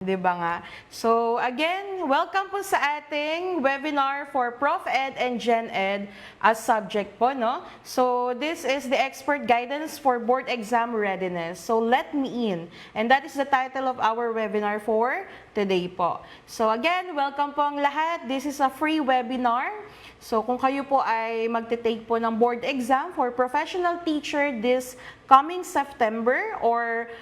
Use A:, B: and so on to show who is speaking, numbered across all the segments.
A: 'Di ba nga? So again, welcome po sa ating webinar for Prof Ed and Gen Ed as subject po, no? So this is the expert guidance for board exam readiness. So let me in. And that is the title of our webinar for today po. So again, welcome po ang lahat. This is a free webinar. So kung kayo po ay magte-take po ng board exam for professional teacher this coming September or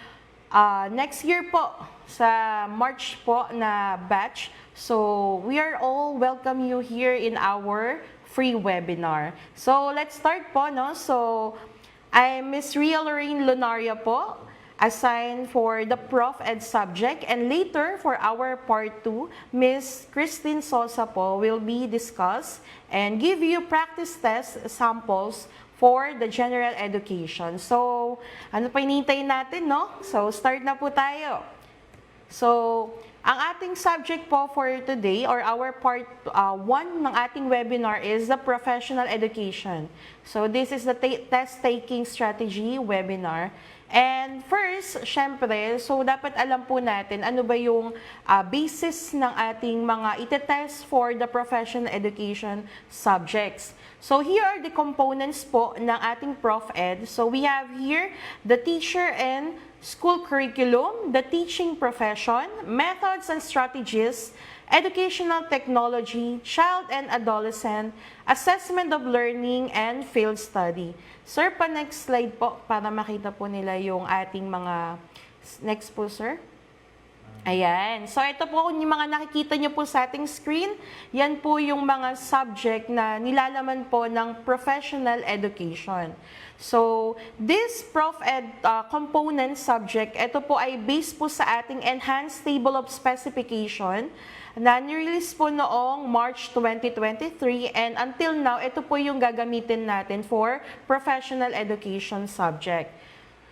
A: next year po, sa March po na batch. So, we are all welcome you here in our free webinar. So, let's start po, no? So, I'm Miss Ria Lorraine Lunaria po, assigned for the Prof Ed subject. And later, for our part 2, Miss Christine Sosa po will be discussed and give you practice test samples for the general education. So, ano pa hinihintay natin, no? So, start na po tayo. So, ang ating subject po for today or our part 1 ng ating webinar is the professional education. So, this is the test-taking strategy webinar. And first, syempre, so dapat alam po natin ano ba yung basis ng ating mga itetest for the professional education subjects. So here are the components po ng ating Prof Ed. So we have here the teacher and school curriculum, the teaching profession, methods and strategies, educational technology, child and adolescent, assessment of learning, and field study. Sir, pa next slide po para makita po nila yung ating mga next po, sir. Ayan. So, ito po yung mga nakikita nyo po sa ating screen. Yan po yung mga subject na nilalaman po ng professional education. So, this Prof Ed component subject, ito po ay based po sa ating Enhanced Table of Specification na nirelease po noong March 2023 and until now, ito po yung gagamitin natin for professional education subject.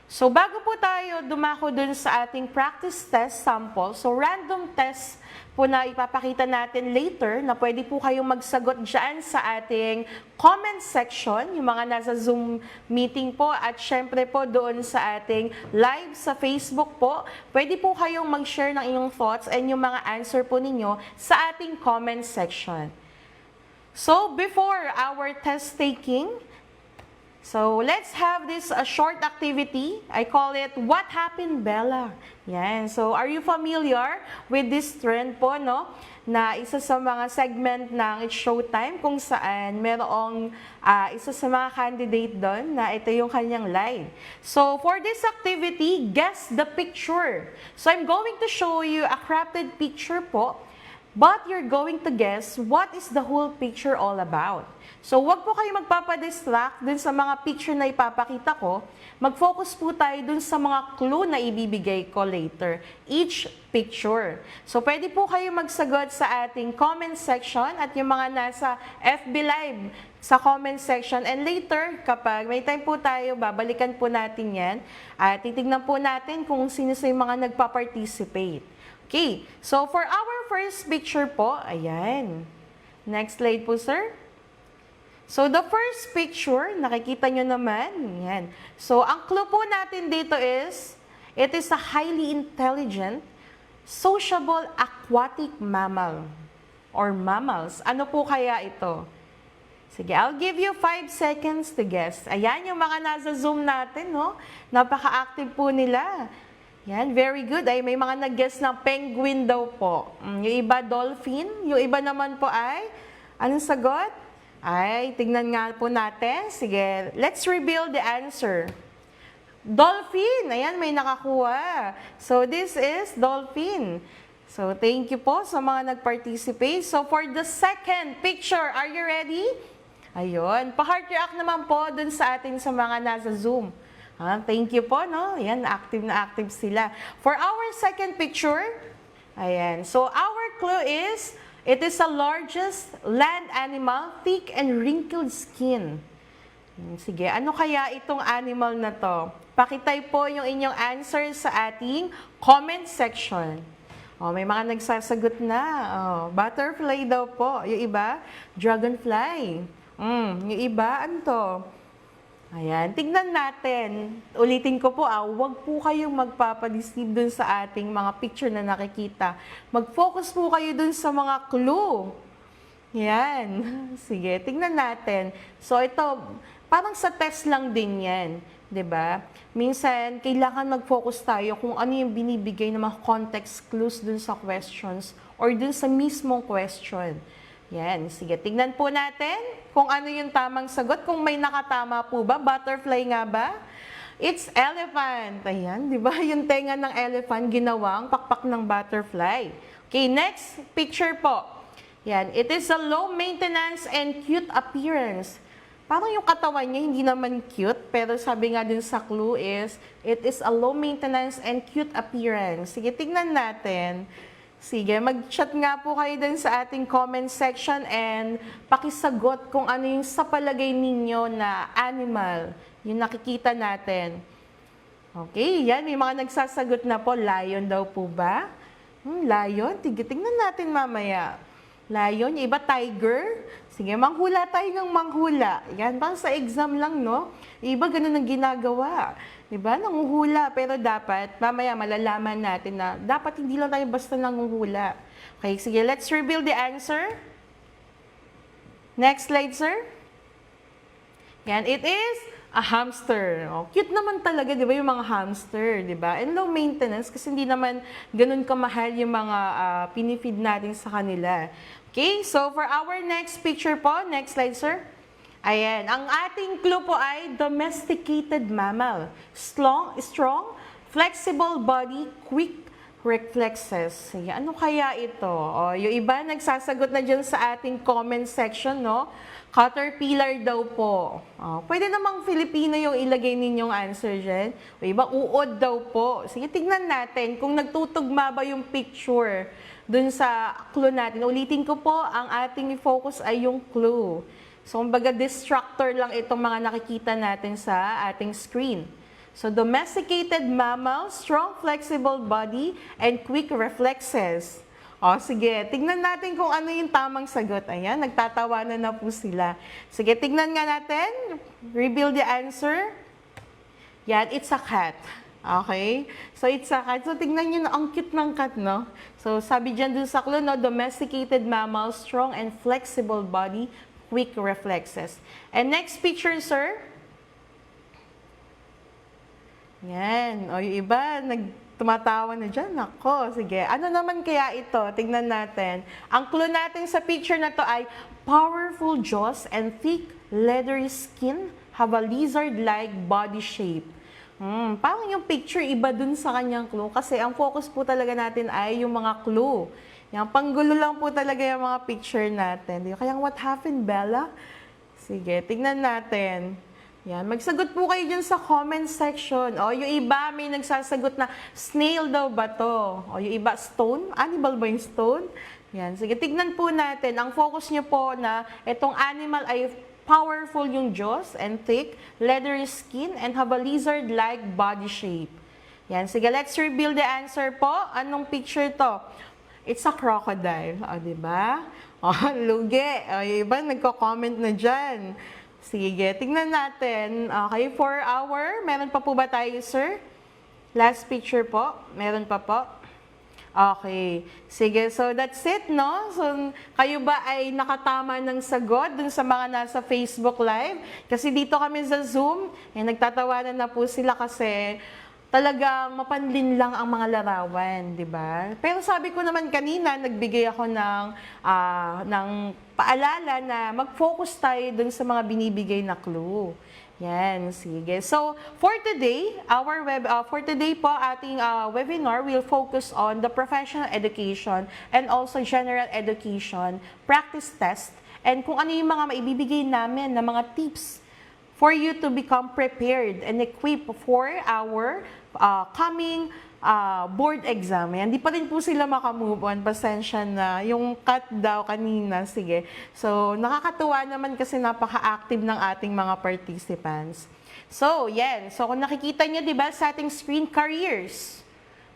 A: So, bago po tayo dumako dun sa ating practice test sample, so random test po na ipapakita natin later na pwede po kayong magsagot dyan sa ating comment section, yung mga nasa Zoom meeting po at syempre po doon sa ating live sa Facebook po, pwede po kayong mag-share ng inyong thoughts and yung mga answer po ninyo sa ating comment section. So, before our test taking, so, let's have this short activity. I call it, What Happened, Bella? Yan. So, are you familiar with this trend po, no? Na isa sa mga segment ng It's Showtime kung saan merong isa sa mga candidate doon na ito yung kanyang line. So, for this activity, guess the picture. So, I'm going to show you a crafted picture po, but you're going to guess what is the whole picture all about. So, wag po kayo magpapadistract dun sa mga picture na ipapakita ko. Mag-focus po tayo dun sa mga clue na ibibigay ko later. Each picture. So, pwede po kayo magsagot sa ating comment section at yung mga nasa FB Live sa comment section. And later, kapag may time po tayo, babalikan po natin yan. At titignan po natin kung sino sa yung mga nagpa-participate. Okay. So, for our first picture po, ayan. Next slide po, sir. So, the first picture, nakikita nyo naman, yan. So, ang clue po natin dito is, it is a highly intelligent, sociable aquatic mammal or mammals. Ano po kaya ito? Sige, I'll give you 5 seconds to guess. Ayan yung mga nasa Zoom natin, no? Napaka-active po nila. Yan, very good. Ay, may mga nag-guess na penguin daw po. Yung iba, dolphin. Yung iba naman po ay, anong sagot? Ay, tignan nga po natin. Sige, let's reveal the answer. Dolphin. Ayan, may nakakuha. So, this is dolphin. So, thank you po sa mga nag-participate. So, for the second picture, are you ready? Ayun. Pa-heart react naman po dun sa atin sa mga nasa Zoom. Thank you po, no? Ayan, active na active sila. For our second picture, ayan. So, our clue is, it is the largest land animal, thick and wrinkled skin. Sige, ano kaya itong animal na to? Pakitay po yung inyong answer sa ating comment section. Oh, may mga nagsasagot na. Oh, butterfly daw po. Yung iba, dragonfly. Yung iba, ano to? Ayan, tignan natin. Ulitin ko po, huwag po kayong magpapadeceive dun sa ating mga picture na nakikita. Mag-focus po kayo dun sa mga clue. Yan. Sige, tignan natin. So ito, parang sa test lang din yan. 'Di ba? Minsan, kailangan mag-focus tayo kung ano yung binibigay ng mga context clues dun sa questions or dun sa mismong question. Yan. Sige, tignan po natin kung ano yung tamang sagot. Kung may nakatama po ba? Butterfly nga ba? It's elephant. Ayan, di ba? Yung tenga ng elephant ginawang pakpak ng butterfly. Okay, next picture po. Yan, it is a low maintenance and cute appearance. Parang yung katawan niya hindi naman cute, pero sabi nga din sa clue is, it is a low maintenance and cute appearance. Sige, tignan natin. Sige, mag-chat nga po kayo din sa ating comment section and pakisagot kung ano yung sa palagay ninyo na animal, yung nakikita natin. Okay, yan, may mga nagsasagot na po. Lion daw po ba? Lion? Tingnan natin mamaya. Lion, yung iba tiger. Sige, manghula tayo ng manghula. Yan, parang sa exam lang, no? Yung iba ganun ang ginagawa. Diba? Nanguhula. Pero dapat, mamaya malalaman natin na dapat hindi lang tayo basta nanguhula. Okay, sige, let's reveal the answer. Next slide, sir. Yan, it is a hamster. Oh, cute naman talaga, di ba, yung mga hamster, di ba? And low maintenance kasi hindi naman ganun kamahal yung mga pinifeed natin sa kanila. Okay, so for our next picture po, next slide, sir. Ayan, ang ating clue po ay domesticated mammal. Strong, flexible body, quick reflexes. Sige, ano kaya ito? O, yung iba nagsasagot na dyan sa ating comment section, no? Caterpillar daw po. O, pwede namang Filipino yung ilagay ninyong answer dyan. O, iba uod daw po. Sige, tignan natin kung nagtutugma ba yung picture dun sa clue natin. Ulitin ko po, ang ating focus ay yung clue. So, kumbaga distractor lang itong mga nakikita natin sa ating screen. So, domesticated mammal, strong flexible body, and quick reflexes. O, sige, tignan natin kung ano yung tamang sagot. Ayan, nagtatawanan na po sila. Sige, tignan nga natin. Reveal the answer. Yan, it's a cat. Okay? So, it's a cat. So, tignan nyo na, ang cute ng cat, no? So, sabi dyan dun sa clue, no? Domesticated mammal, strong and flexible body, quick reflexes. And next picture, sir. Yan. O, yung iba, tumatawa na dyan. Ako, sige. Ano naman kaya ito? Tignan natin. Ang clue natin sa picture na to ay powerful jaws and thick, leathery skin have a lizard-like body shape. Parang yung picture iba dun sa kanyang clue kasi ang focus po talaga natin ay yung mga clue. Yung panggulo lang po talaga yung mga picture natin. Kaya what happened, Bella? Sige, tignan natin. Yan, magsagot po kayo dyan sa comment section. O, yung iba may nagsasagot na snail daw ba to? O, yung iba stone? Animal ba yung stone? Yan, sige, tignan po natin. Ang focus nyo po na itong animal ay powerful yung jaws and thick, leathery skin, and have a lizard-like body shape. Yan, sige, let's reveal the answer po. Anong picture to? It's a crocodile. O, diba? O, lugi. O, yung iba nagko-comment na dyan. Sige, tingnan natin. Okay, meron pa po ba tayo, sir? Last picture po. Meron pa po. Okay. Sige, so that's it, no? So, kayo ba ay nakatama ng sagot dun sa mga nasa Facebook Live? Kasi dito kami sa Zoom, nagtatawanan na po sila kasi talagang mapanlin lang ang mga larawan, di ba? Pero sabi ko naman kanina, nagbigay ako ng paalala na mag-focus tayo dun sa mga binibigay na clue. Yan, sige. So, for today, po, ating webinar will focus on the professional education and also general education practice test and kung ano yung mga maibibigay namin na mga tips for you to become prepared and equipped for our coming board exam. Hindi pa rin po sila makamove on. Pasensya na. Yung cut daw kanina. Sige. So, nakakatuwa naman kasi napaka-active ng ating mga participants. So, yan. So, kung nakikita nyo, di ba, sa ating screen, careers.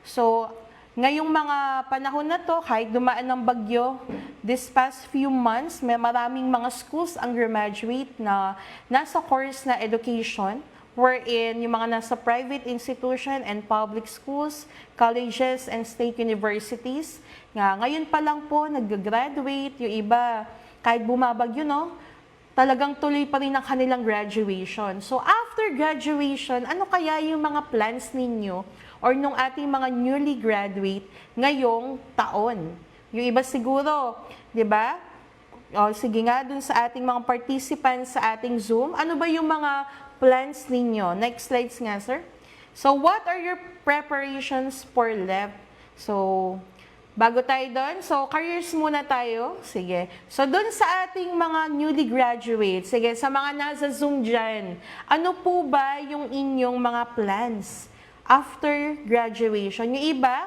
A: So, ngayong mga panahon na to, kahit dumaan ng bagyo, this past few months, may maraming mga schools ang graduate na nasa course na education, wherein yung mga nasa private institution and public schools, colleges, and state universities. Ngayon pa lang po, nag-graduate, yung iba, kahit bumabagyo, no? Talagang tuloy pa rin ang kanilang graduation. So after graduation, ano kaya yung mga plans ninyo or nung ating mga newly graduate ngayong taon? Yung iba siguro, di ba? O, sige nga, dun sa ating mga participants sa ating Zoom, ano ba yung mga plans ninyo? Next slides nga, sir. So, what are your preparations for LEP? So, bago tayo doon, so careers muna tayo. Sige. So, doon sa ating mga newly graduates, sige, sa mga nasa Zoom dyan, ano po ba yung inyong mga plans after graduation? Yung iba,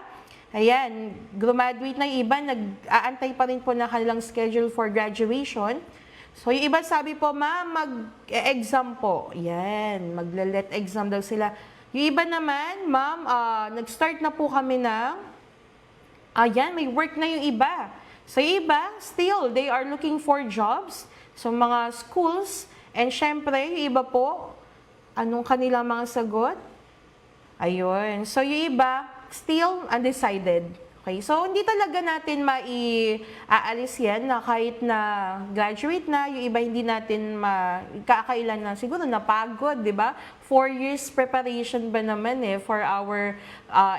A: ayan, graduate na yung iba, nag-aantay pa rin po na kanilang schedule for graduation. So, yung iba sabi po, ma'am, mag-exam po. Yan, magla-let exam daw sila. Yung iba naman, ma'am, nag-start na po kami ng, ayan, may work na yung iba. So, yung iba, still, they are looking for jobs. So, mga schools, and syempre, yung iba po, anong kanilang mga sagot? Ayun. So, yung iba, still undecided. Okay? So, hindi talaga natin aalis yan na kahit na graduate na, yung iba hindi natin kakailan na siguro napagod, di ba? 4 years preparation ba naman for our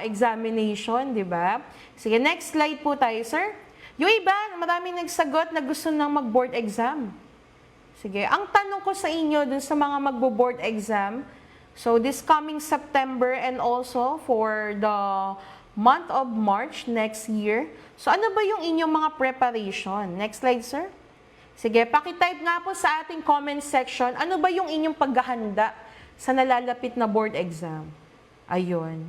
A: examination, di ba? Sige, next slide po tayo, sir. Yung iba, maraming nagsagot na gusto nang mag-board exam. Sige, ang tanong ko sa inyo dun sa mga magbo-board exam, so this coming September and also for the month of March next year. So ano ba yung inyong mga preparation? Next slide, sir. Sige, pakitype nga po sa ating comment section, ano ba yung inyong paghahanda sa nalalapit na board exam? Ayun.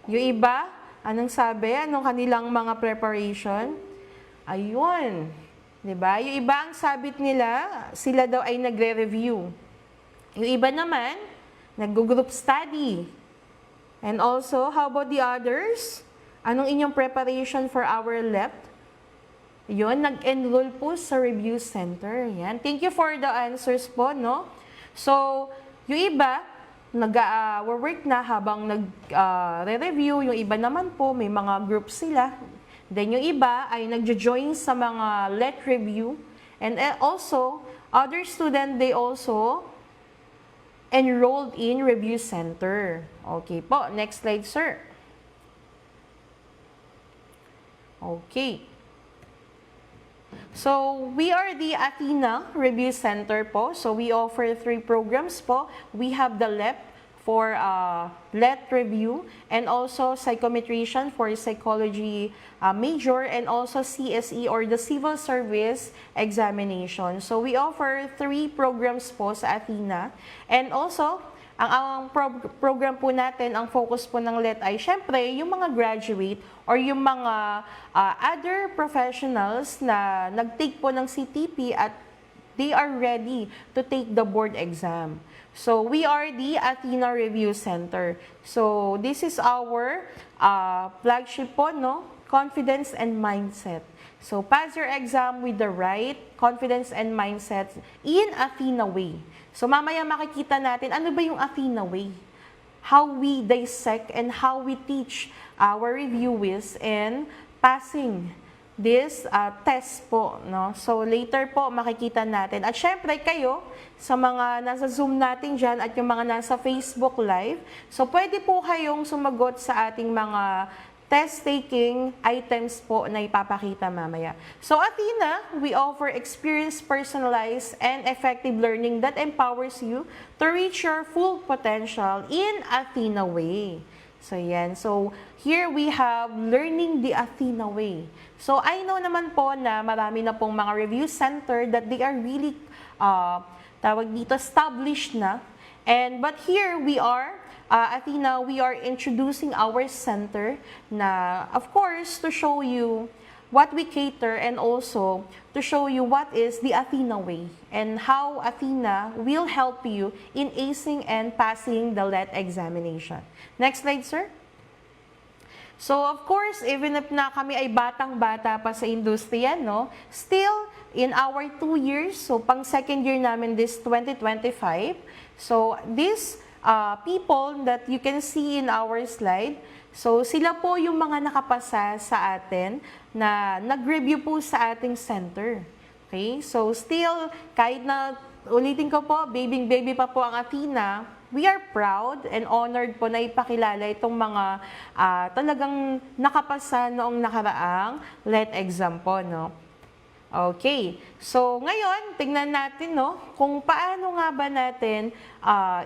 A: Yung iba, anong sabi? Anong kanilang mga preparation? Ayun. Diba? Yung iba ang sabit nila, sila daw ay nagre-review. Yung iba naman, nag-group study. And also, how about the others? Anong inyong preparation for our LEP? Yun, nag-enroll po sa review center. Yan. Thank you for the answers po, no? So, yung iba, nag-work na habang nag-review. Yung iba naman po, may mga groups sila. Then, yung iba ay nag-join sa mga LET review. And also, other student, they also enrolled in review center. Okay po. Next slide, sir. Okay. So, we are the Athena Review Center po. So, we offer 3 programs po. We have the LEP for LET review and also psychometration for psychology major and also CSE or the civil service examination. So we offer 3 programs po sa Athena. And also, ang program po natin, ang focus po ng LET ay syempre yung mga graduate or yung mga other professionals na nag-take po ng CTP at they are ready to take the board exam. So, we are the Athena Review Center. So, this is our flagship po, no? Confidence and mindset. So, pass your exam with the right confidence and mindset in Athena way. So, mamaya makikita natin, ano ba yung Athena way? How we dissect and how we teach our reviewees in passing this test po, no? So, later po makikita natin. At syempre kayo, sa mga nasa Zoom natin dyan at yung mga nasa Facebook Live, so pwede po kayong sumagot sa ating mga test-taking items po na ipapakita mamaya. So, Athena, we offer experience, personalized, and effective learning that empowers you to reach your full potential in Athena way. So, yan. So, here we have learning the Athena way. So, I know naman po na marami na pong mga review center that they are really, tawag dito, established na. But here we are, Athena, we are introducing our center na, of course, to show you what we cater and also to show you what is the Athena way and how Athena will help you in acing and passing the LET examination. Next slide, sir. So of course, even if na kami ay batang-bata pa sa industriya, no, still in our 2 years, so pang second year namin this 2025, so these people that you can see in our slide, so sila po yung mga nakapasa sa atin na nag-review po sa ating center. Okay? So still, kahit na ulitin ko po, baby pa po ang Athena, we are proud and honored po na ipakilala itong mga talagang nakapasa noong nakaraang LET exam po, no? Okay. So, ngayon, tingnan natin, no, kung paano nga ba natin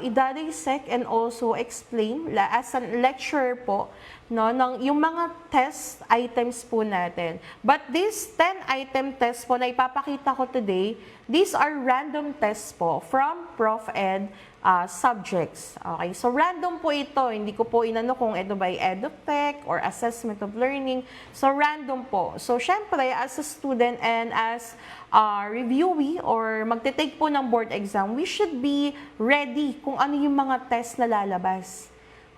A: i-dissect and also explain as a lecturer po, no, yung mga test items po natin. But this 10-item test po na ipapakita ko today, these are random tests po from Prof. Ed subjects. Okay, so random po ito. Hindi ko po inano kung ito ba ay EduTech or Assessment of Learning. So random po. So syempre, as a student and as a reviewee or magte-take po ng board exam, we should be ready kung ano yung mga test na lalabas.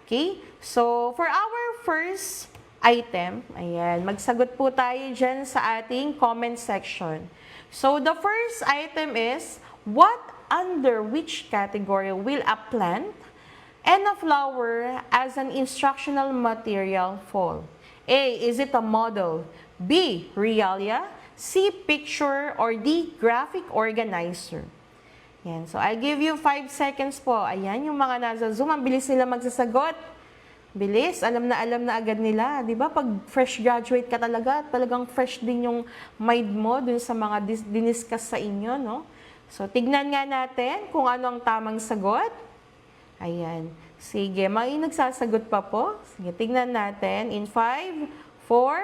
A: Okay? So for our first item, ayan, magsagot po tayo dyan sa ating comment section. So the first item is, what under which category will a plant and a flower as an instructional material fall? A. Is it a model? B. Realia? C. Picture? Or D. Graphic organizer? Yan. So, I'll give you 5 seconds po. Ayan, yung mga nasa Zoom, ang bilis nila magsasagot. Bilis, alam na agad nila. Di ba? Pag fresh graduate ka talaga, talagang fresh din yung mind mo dun sa mga diniscuss sa inyo, no? So, tignan nga natin kung ano ang tamang sagot. Ayan. Sige, may nagsasagot pa po. Sige, tignan natin in 5, 4,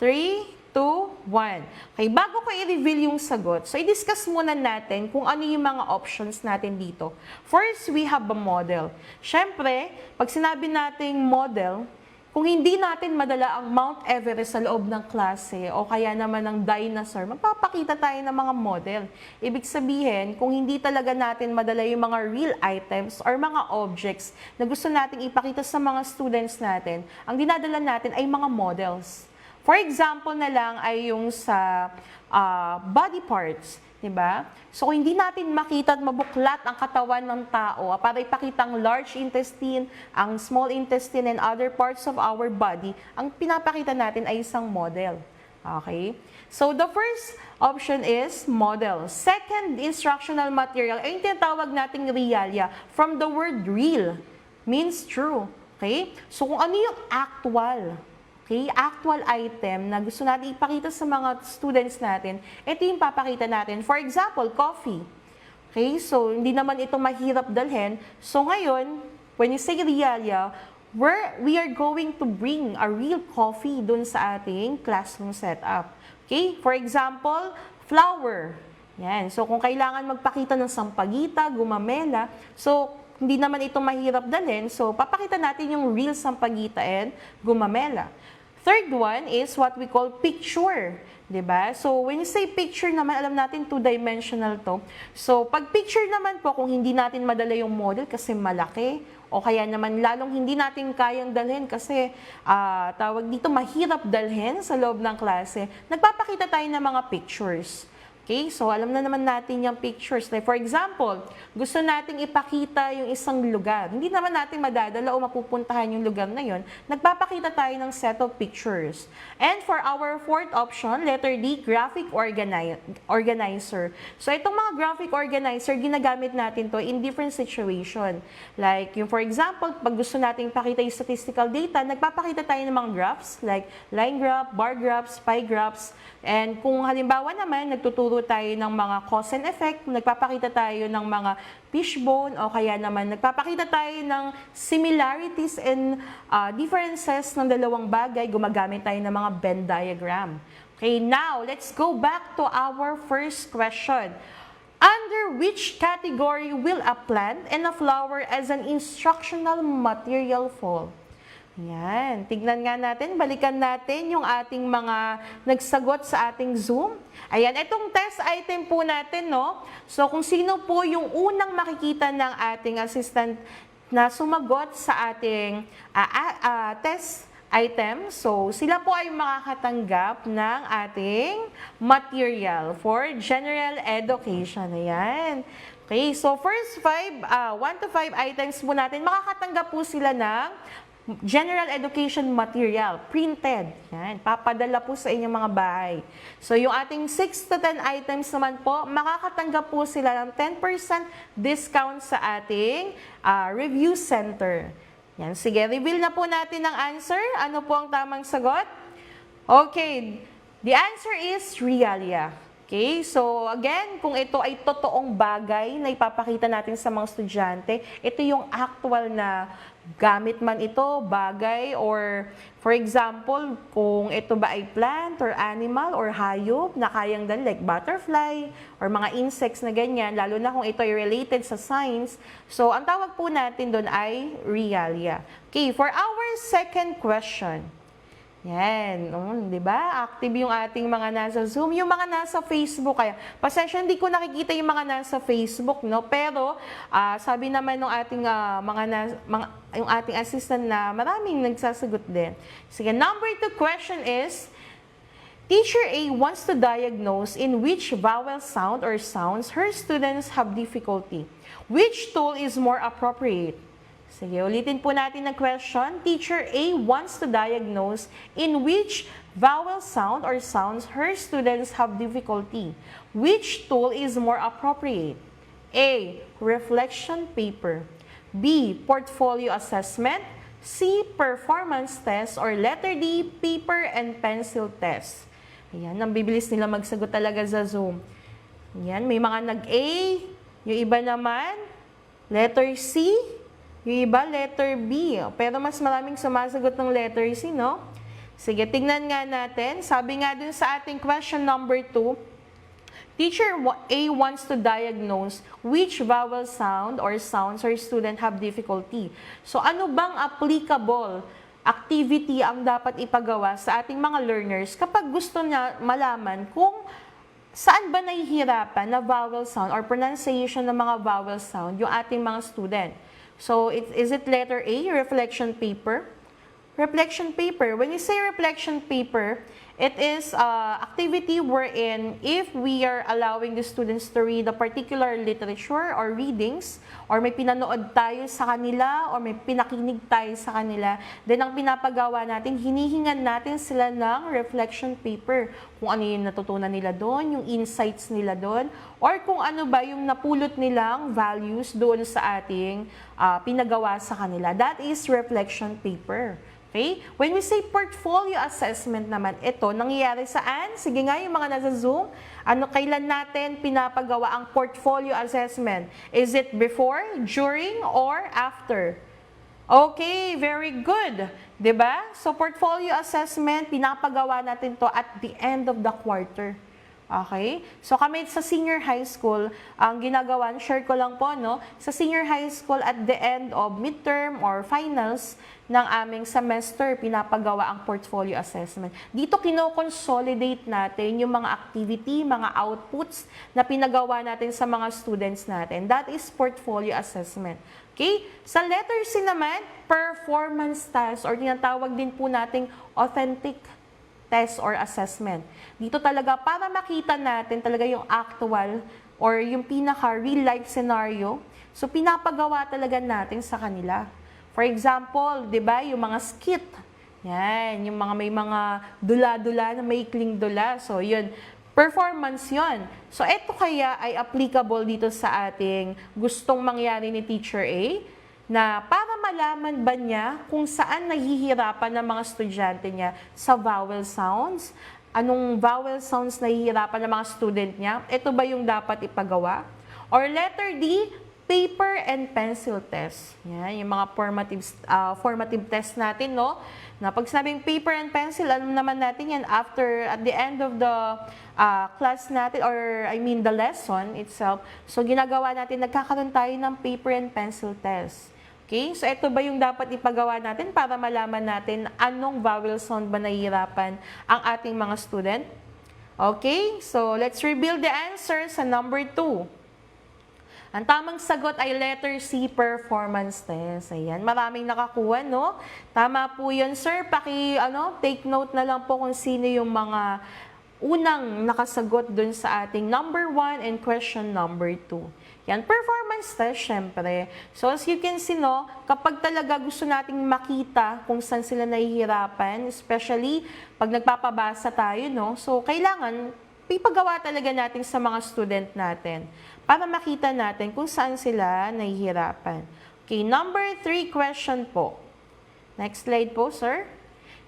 A: 3, 2, 1. Okay, bago ko i-reveal yung sagot, so i-discuss muna natin kung ano yung mga options natin dito. First, we have a model. Siyempre, pag sinabi nating model, kung hindi natin madala ang Mount Everest sa loob ng klase o kaya naman ang dinosaur, magpapakita tayo ng mga model. Ibig sabihin, kung hindi talaga natin madala yung mga real items or mga objects na gusto nating ipakita sa mga students natin, ang dinadala natin ay mga models. For example na lang ay yung sa body parts. Diba? So, hindi natin makita at mabuklat ang katawan ng tao para ipakita ang large intestine, ang small intestine, and other parts of our body. Ang pinapakita natin ay isang model. Okay? So, the first option is model. Second, instructional material ay yung tinatawag nating realia. From the word real, means true. Okay? So, kung ano yung actual, okay, actual item na gusto natin ipakita sa mga students natin, ito yung papakita natin. For example, coffee. Okay, so hindi naman ito mahirap dalhin. So ngayon, when you say realia, we are going to bring a real coffee dun sa ating classroom setup. Okay, for example, flower. Yan. So kung kailangan magpakita ng sampagita, gumamela, so hindi naman ito mahirap dalhin. So papakita natin yung real sampagita and gumamela. Third one is what we call picture. Diba? So, when you say picture naman, alam natin two-dimensional to. So, pag picture naman po, kung hindi natin madala yung model kasi malaki, o kaya naman lalong hindi natin kayang dalhin kasi tawag dito mahirap dalhin sa loob ng klase, nagpapakita tayo ng mga pictures. Okay, so alam na naman natin yung pictures. Like for example, gusto nating ipakita yung isang lugar. Hindi naman natin madadala o mapupuntahan yung lugar na yun. Nagpapakita tayo ng set of pictures. And for our fourth option, letter D, graphic organizer. So itong mga graphic organizer, ginagamit natin to in different situation. Like yung for example, pag gusto nating ipakita yung statistical data, nagpapakita tayo ng mga graphs like line graph, bar graphs, pie graphs. And kung halimbawa naman, nagtuturo tayo ng mga cause and effect, nagpapakita tayo ng mga fishbone, o kaya naman nagpapakita tayo ng similarities and differences ng dalawang bagay, gumagamit tayo ng mga Venn diagram. Okay, now, let's go back to our first question. Under which category will a plant and a flower as an instructional material fall? Yan. Tignan nga natin, balikan natin yung ating mga nagsagot sa ating Zoom. Ayan, itong test item po natin, no? So, kung sino po yung unang makikita ng ating assistant na sumagot sa ating test items. So, sila po ay makakatanggap ng ating material for general education. Ayan. Okay, so first 1 to 5 items po natin, makakatanggap po sila ng general education material, printed. Yan, papadala po sa inyong mga bahay. So, yung ating 6 to 10 items naman po, makakatanggap po sila ng 10% discount sa ating review center. Yan, sige, reveal na po natin ang answer. Ano po ang tamang sagot? Okay, the answer is realia. Okay, so again, kung ito ay totoong bagay na ipapakita natin sa mga estudyante, ito yung actual na gamit man ito, bagay, or for example, kung ito ba ay plant or animal or hayop na kayang dali, like butterfly or mga insects na ganyan, lalo na kung ito ay related sa science. So, ang tawag po natin doon ay realia. Okay, for our second question. Yan, di ba? Active yung ating mga nasa Zoom, yung mga nasa Facebook. Kaya, pasensya, hindi ko nakikita yung mga nasa Facebook, no? Pero, sabi naman ng ating yung ating assistant na maraming nagsasagot din. Sige, number 2 question is, Teacher A wants to diagnose in which vowel sound or sounds her students have difficulty. Which tool is more appropriate? Sige, ulitin po natin ang question. Teacher A wants to diagnose in which vowel sound or sounds her students have difficulty. Which tool is more appropriate? A. Reflection paper. B. Portfolio assessment. C. Performance test. Or letter D. Paper and pencil test. Ayan, ang bibilis nila magsagot talaga sa Zoom. Ayan, may mga nag-A. Yung iba naman, letter C. Yung iba, letter B. Pero mas maraming sumasagot ng letter C, no? Sige, tingnan nga natin. Sabi nga dun sa ating question number 2, Teacher A wants to diagnose which vowel sound or sounds her student have difficulty. So, ano bang applicable activity ang dapat ipagawa sa ating mga learners kapag gusto niya malaman kung saan ba nahihirapan na vowel sound or pronunciation ng mga vowel sound yung ating mga student? So, is it letter A, reflection paper? Reflection paper. When you say reflection paper, it is activity wherein if we are allowing the students to read a particular literature or readings, or may pinanood tayo sa kanila, or may pinakinig tayo sa kanila, then ang pinapagawa natin, hinihingan natin sila ng reflection paper. Kung ano yung natutunan nila doon, yung insights nila doon, or kung ano ba yung napulot nilang values doon sa ating pinagawa sa kanila. That is reflection paper. Okay? When we say portfolio assessment naman, ito, nangyayari saan? Sige nga, yung mga nasa Zoom, kailan natin pinapagawa ang portfolio assessment? Is it before, during, or after? Okay, very good. 'Di ba? So, portfolio assessment, pinapagawa natin to at the end of the quarter. Okay? So, kami sa senior high school, ang ginagawa, share ko lang po, no? Sa senior high school, at the end of midterm or finals ng aming semester, pinapagawa ang portfolio assessment. Dito, kino-consolidate natin yung mga activity, mga outputs na pinagawa natin sa mga students natin. That is portfolio assessment. Okay? Sa letter C naman, performance test or tinatawag din po nating authentic test or assessment. Dito talaga, para makita natin talaga yung actual or yung pinaka real life scenario, so pinapagawa talaga natin sa kanila. For example, 'di ba, yung mga skit. Yan, yung mga may mga dula-dula na maikling dula. So, yun, performance yun. So, ito kaya ay applicable dito sa ating gustong mangyari ni Teacher A, na para malaman ba niya kung saan nahihirapan ng mga estudyante niya sa vowel sounds, anong vowel sounds nahihirapan ng mga student niya, ito ba yung dapat ipagawa? Or letter D, paper and pencil test. Yan, yung mga formative test natin, no? Na pag sinabing paper and pencil, alam naman natin yan at the end of the class natin, or I mean the lesson itself. So, ginagawa natin, nagkakaroon tayo ng paper and pencil test. Okay? So, ito ba yung dapat ipagawa natin para malaman natin anong vowel sound ba nahihirapan ang ating mga student? Okay? So, let's reveal the answer sa number 2. Ang tamang sagot ay letter C, performance test. Ayan, maraming nakakuha, no? Tama po yun, sir. Take note na lang po kung sino yung mga unang nakasagot dun sa ating number 1 and question number 2. Yan, performance test, syempre. So, as you can see, no, kapag talaga gusto nating makita kung saan sila nahihirapan, especially pag nagpapabasa tayo, no, so, kailangan ipagawa talaga natin sa mga student natin para makita natin kung saan sila nahihirapan. Okay, number 3 question po. Next slide po, sir.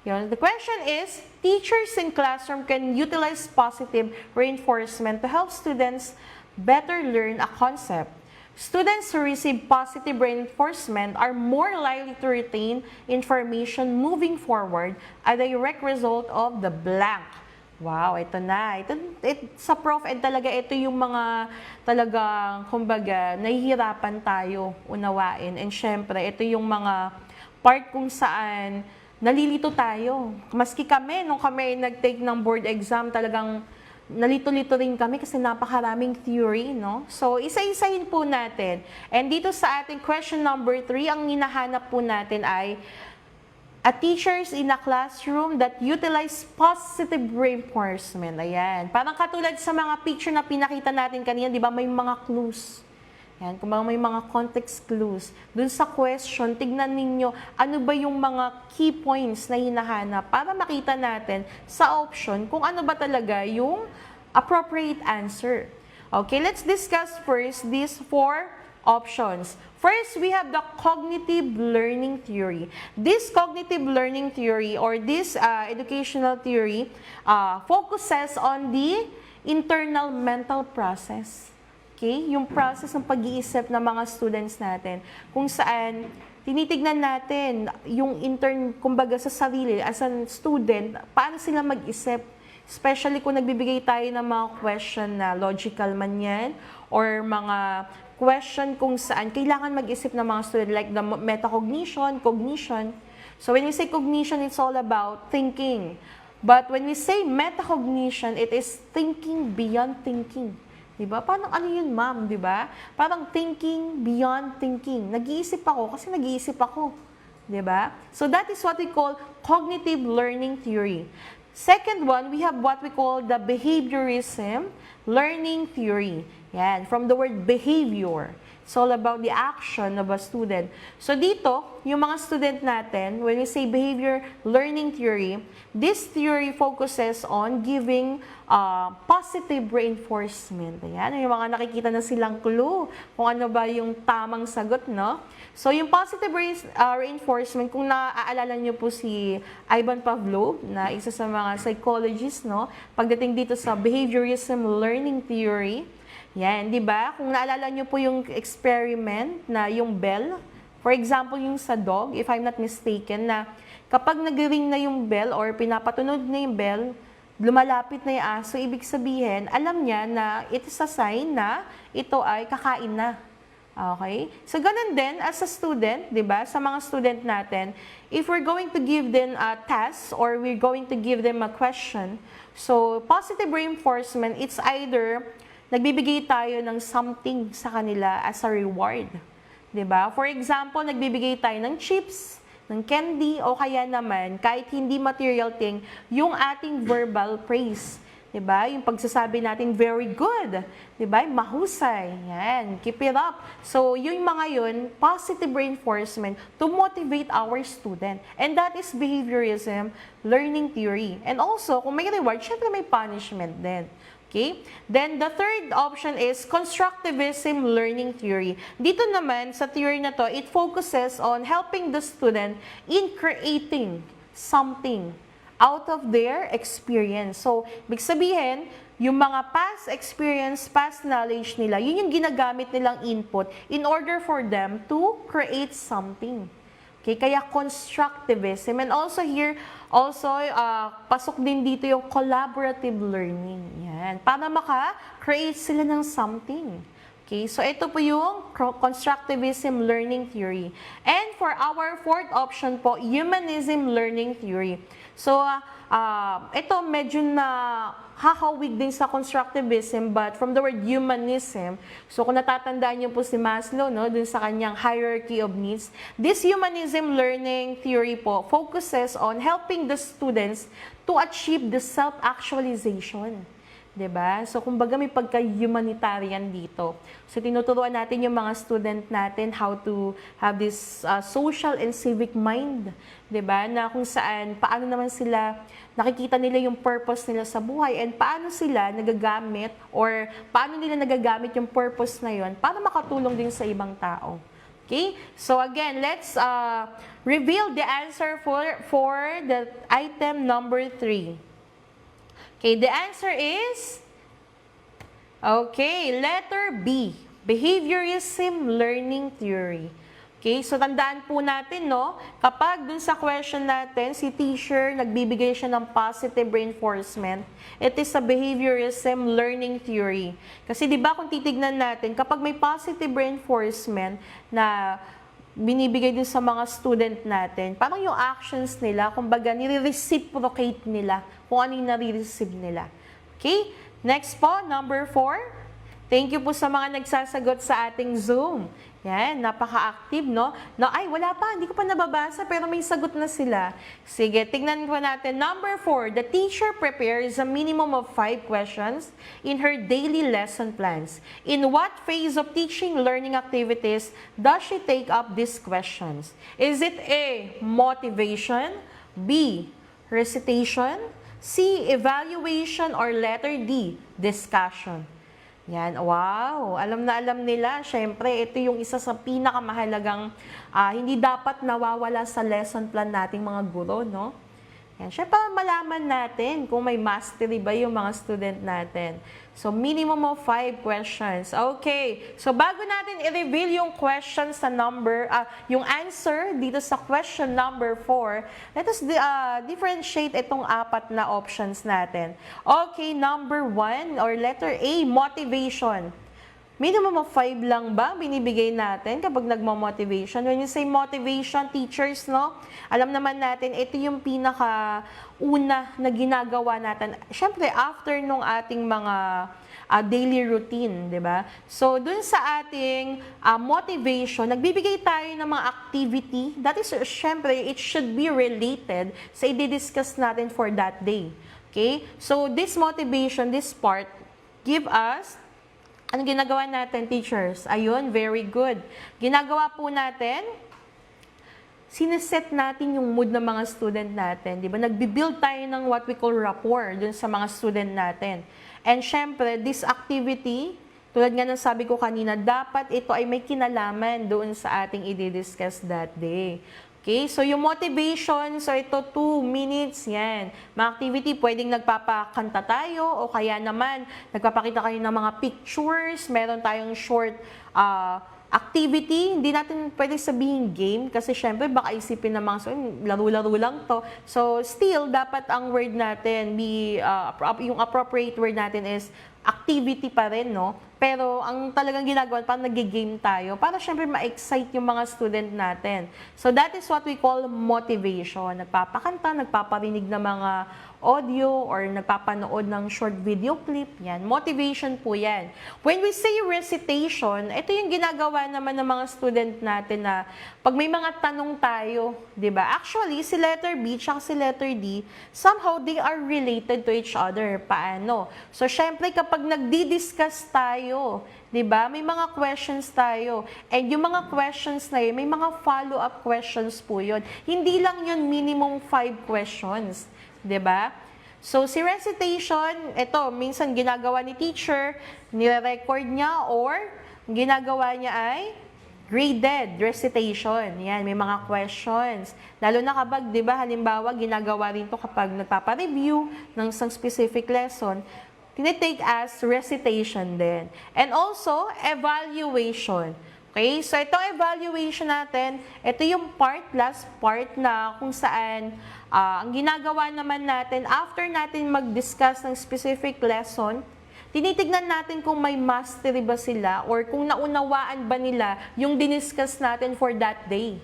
A: Yun. The question is, teachers in classroom can utilize positive reinforcement to help students better learn a concept. Students who receive positive reinforcement are more likely to retain information moving forward, a direct result of the blank. Wow, ito na. Sa Prof Ed talaga, ito yung mga talagang, kumbaga, nahihirapan tayo unawain. And syempre, ito yung mga part kung saan nalilito tayo. Maski kami, nung kami nag-take ng board exam, talagang nalito-lito rin kami kasi napakaraming theory, no? So, isa-isahin po natin. And dito sa ating question number 3, ang hinahanap po natin ay a teachers in a classroom that utilize positive reinforcement. Ayan. Parang katulad sa mga picture na pinakita natin kanina, di ba, may mga clues. Yan, kung may mga context clues. Dun sa question, tignan ninyo ano ba yung mga key points na hinahanap para makita natin sa option kung ano ba talaga yung appropriate answer. Okay, let's discuss first these 4 options. First, we have the cognitive learning theory. This cognitive learning theory or this educational theory focuses on the internal mental process. Okay? Yung process ng pag-iisip ng mga students natin, kung saan tinitignan natin yung kumbaga sa sarili, as a student, paano sila mag-isip. Especially kung nagbibigay tayo ng mga question na logical man yan, or mga question kung saan kailangan mag-isip ng mga student, like the metacognition, cognition. So when we say cognition, it's all about thinking. But when we say metacognition, it is thinking beyond thinking. Diba? Parang ano yun, ma'am, diba? Parang thinking beyond thinking. Nag-iisip ako kasi nag-iisip ako. Diba? So that is what we call cognitive learning theory. Second one, we have what we call the behaviorism learning theory. Yan, from the word behavior. It's all about the action of a student. So dito, yung mga student natin, when we say behavior learning theory, this theory focuses on giving positive reinforcement. Ayan, yung mga nakikita na silang clue kung ano ba yung tamang sagot, no? So yung positive reinforcement, kung naaalala nyo po si Ivan Pavlov, na isa sa mga psychologist, no? Pagdating dito sa behaviorism learning theory, yan, di ba? Kung naalala nyo po yung experiment na yung bell, for example, yung sa dog, if I'm not mistaken, na kapag nag-ring na yung bell or pinapatunog na yung bell, lumalapit na yung aso, ibig sabihin, alam niya na it is a sign na ito ay kakain na. Okay? So, ganun din as a student, di ba? Sa mga student natin, if we're going to give them a task or we're going to give them a question, so positive reinforcement, it's either nagbibigay tayo ng something sa kanila as a reward. 'Di ba? For example, nagbibigay tayo ng chips, ng candy, o kaya naman, kahit hindi material thing, yung ating verbal praise. 'Di ba? Yung pagsasabi natin, very good. 'Di ba? Mahusay. Yan. Keep it up. So, yung mga yun, positive reinforcement to motivate our student. And that is behaviorism learning theory. And also, kung may reward, syempre may punishment din. Okay? Then, the third option is constructivism learning theory. Dito naman, sa theory na to, it focuses on helping the student in creating something out of their experience. So, ibig sabihin, yung mga past experience, past knowledge nila, yun yung ginagamit nilang input in order for them to create something. Okay, kaya constructivism. And also here, pasok din dito yung collaborative learning. Yan. Para maka-create sila ng something. Okay, so ito po yung constructivism learning theory. And for our fourth option po, humanism learning theory. So, ito medyo na hahawig din sa constructivism, but from the word humanism. So kung natatandaan niyo po si Maslow, no, dun sa kanyang hierarchy of needs, this humanism learning theory po focuses on helping the students to achieve the self-actualization. 'Di ba? So kumbaga may pagka-humanitarian dito. So tinuturuan natin yung mga student natin how to have this social and civic mind, 'di ba? Na kung saan paano naman sila nakikita nila yung purpose nila sa buhay and paano sila nagagamit or paano nila nagagamit yung purpose na yon para makatulong din sa ibang tao. Okay? So again, let's reveal the answer for the item number 3. Okay, the answer is, okay, letter B, behaviorism learning theory. Okay, so tandaan po natin, no, kapag dun sa question natin, si teacher, nagbibigay siya ng positive reinforcement, it is a behaviorism learning theory. Kasi di ba kung titignan natin, kapag may positive reinforcement na binibigay din sa mga student natin, parang yung actions nila, kumbaga, nire-reciprocate nila kung ano yung nare-receive nila. Okay? Next po, number 4. Thank you po sa mga nagsasagot sa ating Zoom. Yan, napaka-active, no? Ay, wala pa, hindi ko pa nababasa, pero may sagot na sila. Sige, tingnan po natin. Number 4, the teacher prepares a minimum of 5 questions in her daily lesson plans. In what phase of teaching learning activities does she take up these questions? Is it A, motivation, B, recitation, C, evaluation, or letter D, discussion? Yan, wow, alam na alam nila. Siyempre, ito yung isa sa pinakamahalagang hindi dapat nawawala sa lesson plan nating mga guro, no? Yan, siyempre, malaman natin kung may mastery ba yung mga student natin. So, minimum of 5 questions. Okay, so bago natin i-reveal yung question sa yung answer dito sa question number 4, let us differentiate itong 4 na options natin. Okay, number 1 or letter A, motivation. Minimum of 5 lang ba binibigay natin kapag nagmo-motivation? When you say motivation, teachers, no? Alam naman natin, ito yung pinaka-una na ginagawa natin. Siyempre, after nung ating mga daily routine, di ba? So, dun sa ating motivation, nagbibigay tayo ng mga activity. That is, siyempre, it should be related sa i-discuss natin for that day. Okay? So, this motivation, this part, give us ano ginagawa natin, teachers? Ayun, very good. Ginagawa po natin, sineset natin yung mood ng mga student natin. Di ba? Nagbibuild tayo ng what we call rapport dun sa mga student natin. And syempre, this activity, tulad nga ng sabi ko kanina, dapat ito ay may kinalaman doon sa ating i-discuss that day. Okay, so yung motivation, so ito 2 minutes, yan. Mga activity, pwedeng nagpapakanta tayo o kaya naman nagpapakita kayo ng mga pictures, meron tayong short activity, hindi natin pwede sabihin game kasi syempre baka isipin ng mga laro-laro lang to. So still, dapat ang word natin, yung appropriate word natin is activity pa rin, no? Pero ang talagang ginagawa, parang nag-game tayo para syempre ma-excite yung mga student natin. So that is what we call motivation. Nagpapakanta, nagpaparinig ng mga audio or nagpapanood ng short video clip. Yan, motivation po yan. When we say recitation, ito yung ginagawa naman ng mga student natin na pag may mga tanong tayo, di ba? Actually, si letter B at si letter D, somehow they are related to each other. Paano? So, syempre, kapag nagdi-discuss tayo, di ba? May mga questions tayo. And yung mga questions na yun, may mga follow-up questions po yun. Hindi lang yun minimum 5 questions. 'Di ba? So, si recitation, ito, minsan ginagawa ni teacher, nire-record niya or ginagawa niya ay graded recitation. Yan, may mga questions. Lalo na kapag, 'di ba, halimbawa, ginagawa rin to kapag nagpapa-review ng isang specific lesson, tinitake as recitation din. And also, evaluation. Okay, so itong evaluation natin, ito yung last part na kung saan ang ginagawa naman natin, after natin mag-discuss ng specific lesson, tinitignan natin kung may mastery ba sila or kung naunawaan ba nila yung diniscuss natin for that day.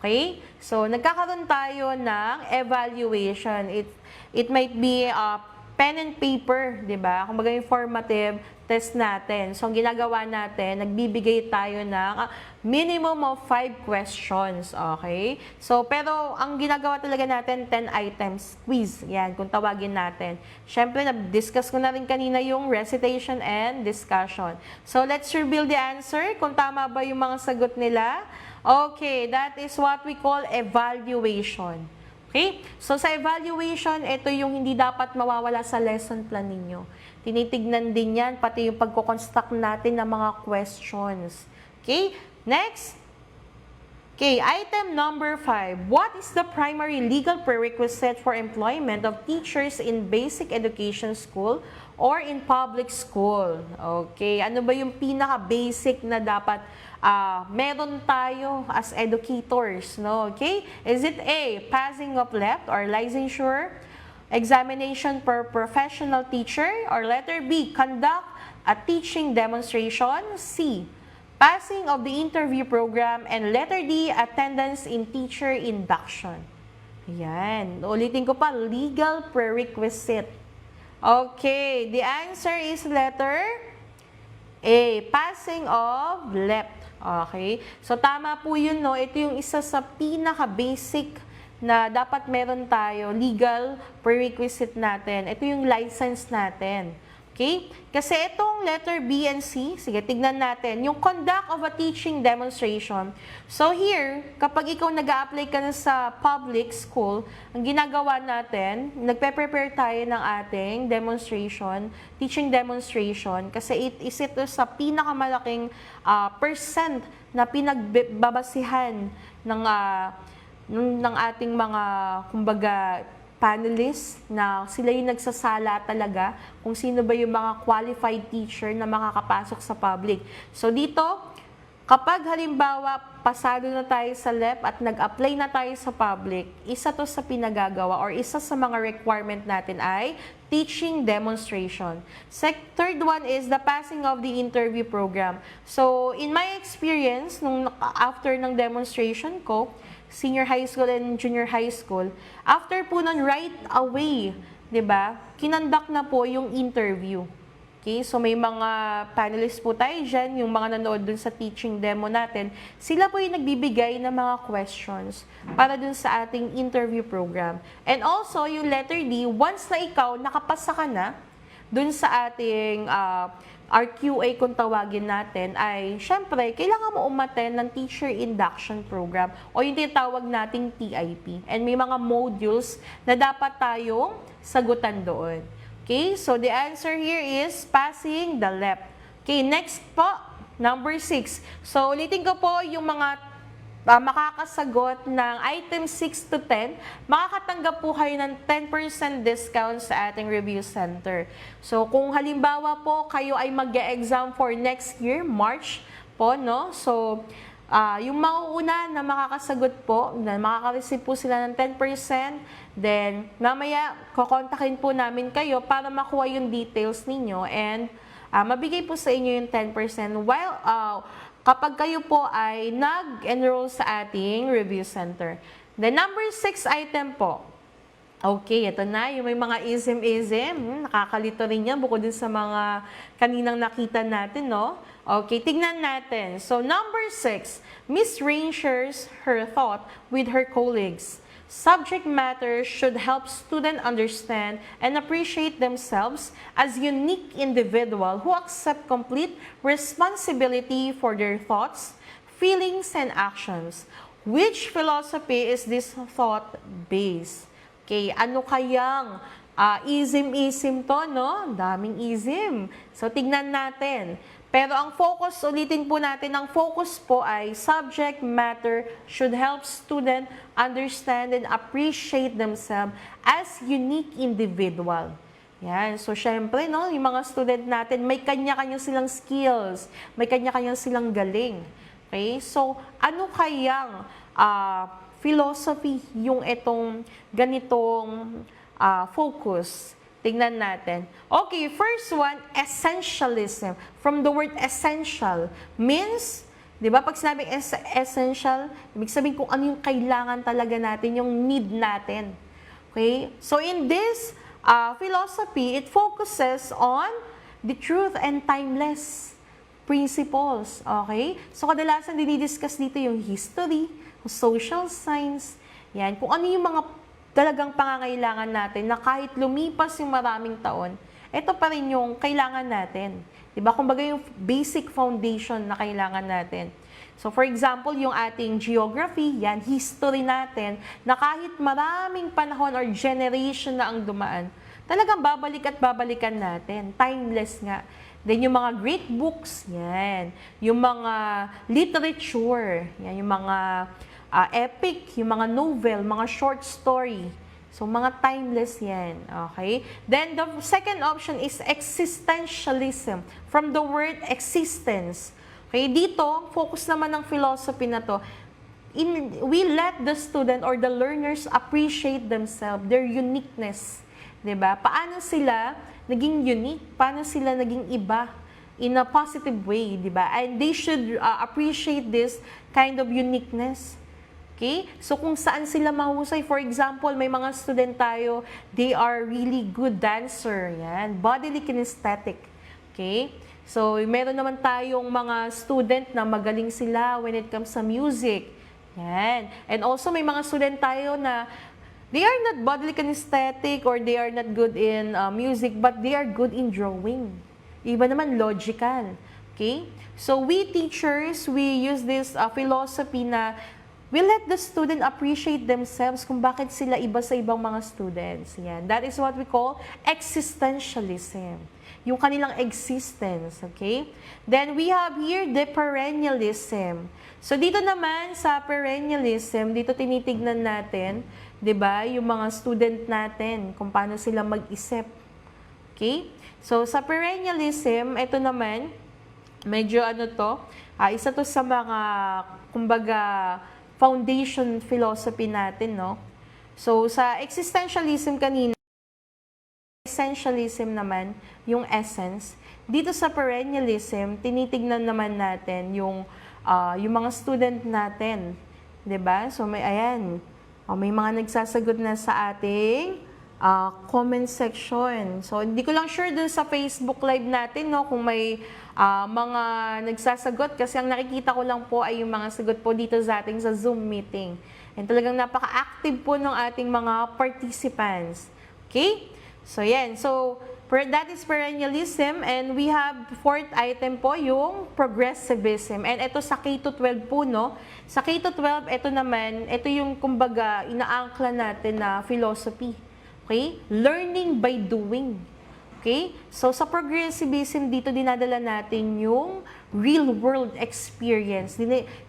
A: Okay? So, nagkakaroon tayo ng evaluation. It might be pen and paper, di ba? Kumbaga informative test natin. So, ang ginagawa natin, nagbibigay tayo ng minimum of 5 questions, okay? So, pero ang ginagawa talaga natin, 10 items quiz. Yan, kung tawagin natin. Siyempre, na-discuss ko na rin kanina yung recitation and discussion. So, let's reveal the answer. Kung tama ba yung mga sagot nila. Okay, that is what we call evaluation. Okay? So, sa evaluation, ito yung hindi dapat mawawala sa lesson plan ninyo. Tinitignan din yan, pati yung pagko-construct natin ng mga questions. Okay? Next. Okay, item number 5. What is the primary legal prerequisite for employment of teachers in basic education school or in public school? Okay, ano ba yung pinaka-basic na dapat meron tayo as educators, no? Okay? Is it A, passing of LEP or licensure, examination per professional teacher, or letter B, conduct a teaching demonstration, C, passing of the interview program, and letter D, attendance in teacher induction. Ayan. Ulitin ko pa, legal prerequisite. Okay, the answer is letter A, passing of LEP. Okay? So, tama po yun, no? Ito yung isa sa pinaka-basic na dapat meron tayo, legal prerequisite natin. Ito yung license natin. Okay? Kasi itong letter B and C, sige, tignan natin. Yung conduct of a teaching demonstration. So here, kapag ikaw nag-a-apply ka na sa public school, ang ginagawa natin, nagpe-prepare tayo ng ating demonstration, teaching demonstration, kasi ito sa pinakamalaking percent na pinagbabasihan ng ating mga, kumbaga, panelists na sila yung nagsasala talaga kung sino ba yung mga qualified teacher na makakapasok sa public. So dito, kapag halimbawa pasado na tayo sa LEP at nag-apply na tayo sa public, isa to sa pinagagawa or isa sa mga requirement natin ay teaching demonstration. Third one is the passing of the interview program. So in my experience, after ng demonstration ko, senior high school and junior high school, after po nun, right away, di ba, kinonduct na po yung interview. Okay, so may mga panelists po tayo dyan, yung mga nanood dun sa teaching demo natin, sila po yung nagbibigay ng mga questions para dun sa ating interview program. And also, yung letter D, once na ikaw, nakapasa ka na dun sa ating RQA kung tawagin natin, ay syempre, kailangan mo umattend ng teacher induction program o yung tinatawag nating TIP. And may mga modules na dapat tayong sagutan doon. Okay, so the answer here is passing the LEP. Okay, next po, number 6. So, ulitin ko po yung mga makakasagot ng item 6 to 10, makakatanggap po kayo ng 10% discount sa ating review center. So, kung halimbawa po kayo ay mag-e-exam for next year, March po, no? So, yung mauuna na makakasagot po, na makaka-receive po sila ng 10%, then mamaya kukontakin po namin kayo para makuha yung details ninyo and mabigay po sa inyo yung 10% while kapag kayo po ay nag-enroll sa ating review center. The number 6 item po. Okay, ito na. Yung may mga ism-ism. Nakakalito rin yan bukod din sa mga kaninang nakita natin, no? Okay, tignan natin. So, number 6. Miss Rain shares her thought with her colleagues. Subject matter should help students understand and appreciate themselves as unique individuals who accept complete responsibility for their thoughts, feelings, and actions. Which philosophy is this thought based? Okay, ano kayang ism-ism to, no? Daming ism. So, tignan natin. Pero ang focus, ulitin po natin, ang focus po ay subject matter should help student understand and appreciate themselves as unique individual. Yan. So, syempre, no, yung mga student natin, may kanya-kanya silang skills, may kanya-kanya silang galing. Okay? So, ano kayang philosophy yung itong ganitong focus? Tingnan natin. Okay, first one, essentialism. From the word essential, means, 'Di ba? Pag sinabing essential, ibig sabihin kung ano yung kailangan talaga natin, yung need natin. Okay? So in this philosophy, it focuses on the truth and timeless principles. Okay? So kadalasan dinidiscuss dito yung history, social science, yan. Kung ano yung mga talagang pangangailangan natin na kahit lumipas yung maraming taon, ito pa rin yung kailangan natin. Diba? Kumbaga yung basic foundation na kailangan natin. So for example, yung ating geography, yan, history natin, na kahit maraming panahon or generation na ang dumaan, talagang babalik at babalikan natin. Timeless nga. Then yung mga great books, yan. Yung mga literature, yan, yung mga epic, yung mga novel, mga short story. So, mga timeless yan. Okay? Then, the second option is existentialism. From the word existence. Okay? Dito, focus naman ng philosophy na to. We let the student or the learners appreciate themselves, their uniqueness. Diba? Paano sila naging unique? Paano sila naging iba? In a positive way, diba? And they should appreciate this kind of uniqueness. Okay? So, kung saan sila mahusay, for example, may mga student tayo, they are really good dancer. Yan. Bodily kinesthetic. Okay? So, meron naman tayong mga student na magaling sila when it comes sa music. Yan. And also, may mga student tayo na they are not bodily kinesthetic or they are not good in music, but they are good in drawing. Iba naman, logical. Okay? So, we teachers, we use this philosophy na we let the student appreciate themselves kung bakit sila iba sa ibang mga students. Yan. That is what we call existentialism. Yung kanilang existence. Okay? Then we have here the perennialism. So dito naman sa perennialism, dito tinitignan natin, 'di ba, yung mga student natin, kung paano sila mag-isip. Okay? So sa perennialism, ito naman, medyo ano to, isa to sa mga, kumbaga, foundation philosophy natin, no? So, sa existentialism kanina, essentialism naman, yung essence. Dito sa perennialism, tinitignan naman natin yung mga student natin. 'Di ba? So, may mga nagsasagot na sa ating comment section. So, hindi ko lang sure dun sa Facebook Live natin, no, kung may mga nagsasagot, kasi ang nakikita ko lang po ay yung mga sagot po dito sa ating sa Zoom meeting. And talagang napaka-active po ng ating mga participants. Okay? So, yan. So, that is perennialism, and we have fourth item po, yung progressivism. And ito sa K-12 po, no? Sa K-12, ito naman, ito yung, kumbaga, inaangkla natin na philosophy. Okay? Learning by doing. Okay? So, sa progressivism, dito dinadala natin yung real-world experience.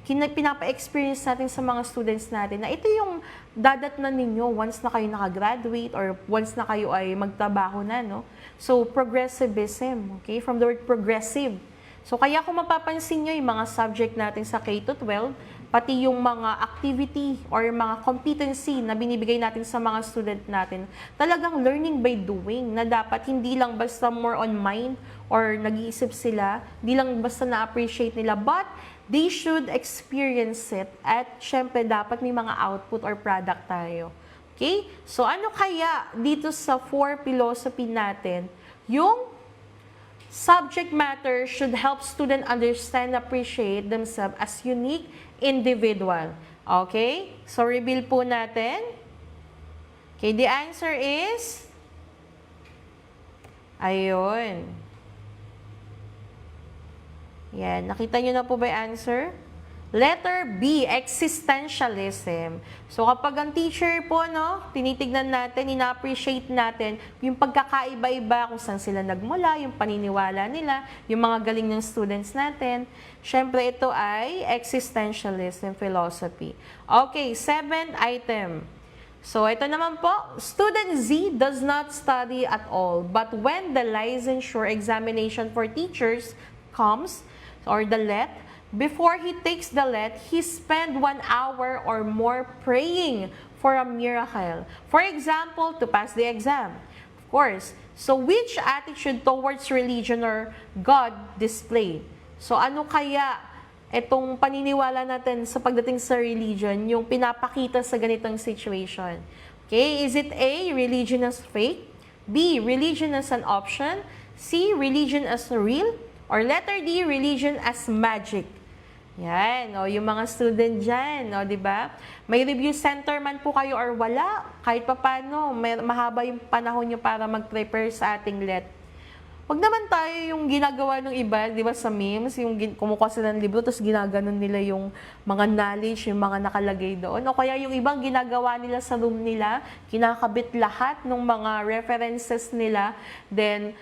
A: Pinapa-experience natin sa mga students natin na ito yung dadatnan ninyo once na kayo nakagraduate or once na kayo ay magtrabaho na, no? So, progressivism. Okay? From the word progressive. So, kaya kung mapapansin nyo yung mga subject natin sa K-12, pati yung mga activity or mga competency na binibigay natin sa mga student natin, talagang learning by doing, na dapat hindi lang basta more on mind or nag-iisip sila, hindi lang basta na-appreciate nila, but they should experience it, at syempre dapat may mga output or product tayo. Okay? So ano kaya dito sa 4 philosophy natin, yung subject matter should help student understand and appreciate themselves as unique individual. Okay? So, reveal po natin. Okay, the answer is, ayun. Yan, nakita nyo na po ba yung answer? Letter B, existentialism. So, kapag ang teacher po, no, tinitignan natin, ina-appreciate natin yung pagkakaiba-iba, kung saan sila nagmula, yung paniniwala nila, yung mga galing ng students natin. Siyempre, ito ay existentialism philosophy. Okay, 7th item. So, ito naman po, student Z does not study at all, but when the licensure examination for teachers comes, or the LET, before he takes the LET, he spend 1 hour or more praying for a miracle. For example, to pass the exam. Of course. So, which attitude towards religion or God displayed? So, ano kaya itong paniniwala natin sa pagdating sa religion, yung pinapakita sa ganitong situation. Okay, is it A, religion as fake? B, religion as an option? C, religion as real? Or letter D, religion as magic? Yan, o, yung mga student dyan, o, di ba? May review center man po kayo or wala, kahit pa paano, mahaba yung panahon nyo para mag-prepare sa ating let. Huwag naman tayo yung ginagawa ng iba, di ba, sa memes, yung kumukuha sila ng libro, tapos ginaganon nila yung mga knowledge, yung mga nakalagay doon. O kaya yung ibang ginagawa nila sa room nila, kinakabit lahat ng mga references nila, then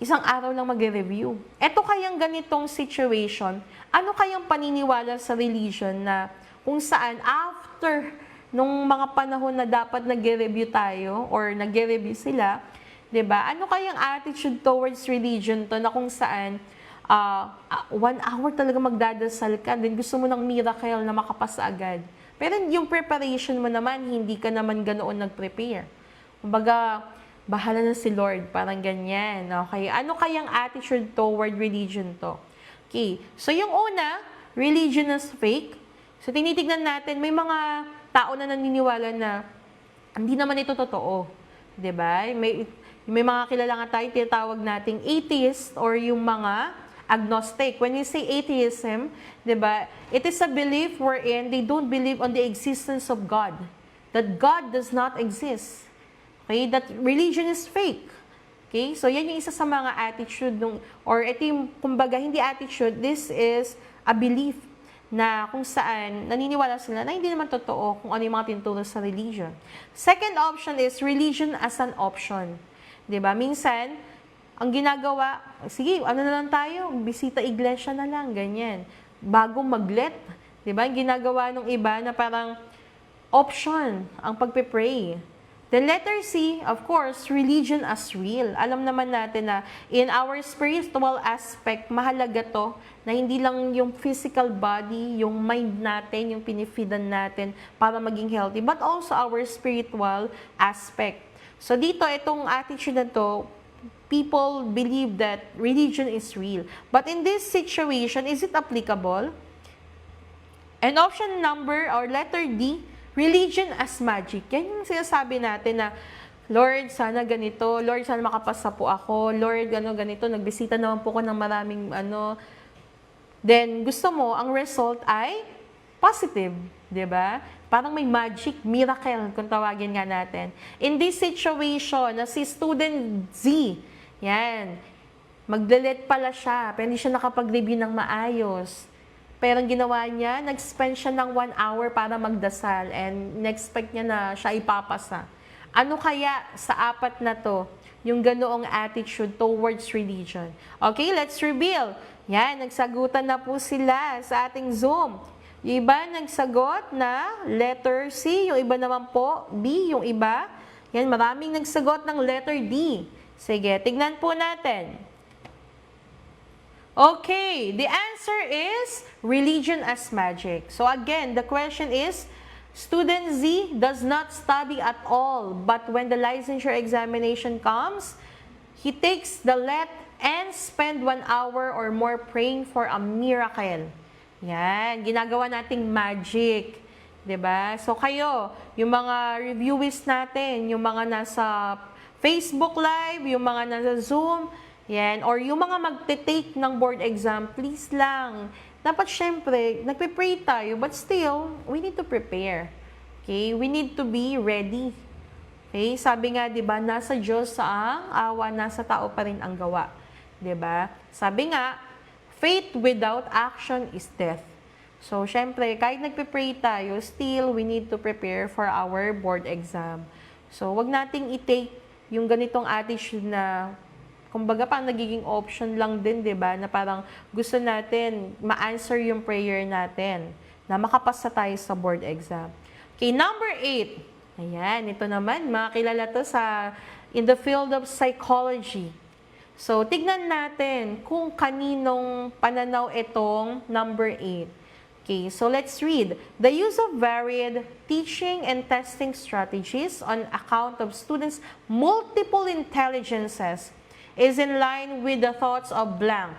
A: isang araw lang mag-review. Ito kayang ganitong situation, ano kayang paniniwala sa religion na kung saan after nung mga panahon na dapat nag-review tayo or nag-review sila, 'di ba? Ano kayang attitude towards religion to na kung saan 1 hour talaga magdadasal ka, then gusto mo ng miracle na makapasa agad. Pero yung preparation mo naman, hindi ka naman ganoon nag-prepare. Kumbaga, bahala na si Lord, parang ganyan. Okay, ano kayang attitude toward religion to? Okay, so yung una, religion as fake. So tinitignan natin, may mga tao na naniniwala na hindi naman ito totoo. 'Di ba? May mga kilala nga tayo, tinatawag nating atheist or yung mga agnostic. When we say atheism, 'di ba? It is a belief wherein they don't believe on the existence of God. That God does not exist. Okay, that religion is fake. Okay, so yan yung isa sa mga attitude or ito yung, kumbaga, hindi attitude, this is a belief na kung saan naniniwala sila na hindi naman totoo kung ano yung mga tinuturo sa religion. Second option is religion as an option. 'Di ba? Minsan, ang ginagawa, sige, ano na lang tayo, bisita iglesia na lang, ganyan. Bago mag-let, 'di ba? Ang ginagawa ng iba na parang option ang pagpe-pray. The letter C, of course, religion as real. Alam naman natin na in our spiritual aspect, mahalaga to na hindi lang yung physical body, yung mind natin, yung pinifeedan natin para maging healthy, but also our spiritual aspect. So dito, itong attitude na to, people believe that religion is real. But in this situation, is it applicable? And option number or letter D, religion as magic. Yan yung sinasabi natin na, Lord, sana ganito. Lord, sana makapasa po ako. Lord, ganito. Nagbisita naman po ko ng maraming Then, gusto mo, ang result ay positive. 'Di ba? Parang may magic, miracle, kung tawagin nga natin. In this situation, na si student Z, yan, maglelet pala siya, pero hindi siya nakapag-review ng maayos. Pero ang ginawa niya, nag-spend siya ng 1 hour para magdasal and na-expect niya na siya ipapasa. Ano kaya sa apat na to, yung ganoong attitude towards religion? Okay, let's reveal. Yan, nagsagutan na po sila sa ating Zoom. Yung iba nagsagot na letter C, yung iba naman po B, yung iba. Yan, maraming nagsagot ng letter D. Sige, tignan po natin. Okay, the answer is religion as magic. So again, the question is, student Z does not study at all, but when the licensure examination comes, he takes the let and spend 1 hour or more praying for a miracle. Yan, ginagawa nating magic. 'Di ba? So kayo, yung mga reviewists natin, yung mga nasa Facebook Live, yung mga nasa Zoom, yan, or yung mga magte-take ng board exam, please lang. Dapat syempre, nagpe-pray tayo, but still, we need to prepare. Okay? We need to be ready. Okay? Sabi nga, 'di ba, nasa Diyos ang awa, nasa tao pa rin ang gawa. 'Di ba? Sabi nga, faith without action is death. So, syempre, kahit nagpe-pray tayo, still, we need to prepare for our board exam. So, wag nating i-take yung ganitong attitude na kumbaga parang nagiging option lang din, 'di ba? Na parang gusto natin ma-answer yung prayer natin na makapasa tayo sa board exam. Okay, number 8. Ayan, ito naman, makakilala to in the field of psychology. So, tignan natin kung kaninong pananaw itong number 8. Okay, so let's read. The use of varied teaching and testing strategies on account of students' multiple intelligences is in line with the thoughts of blank.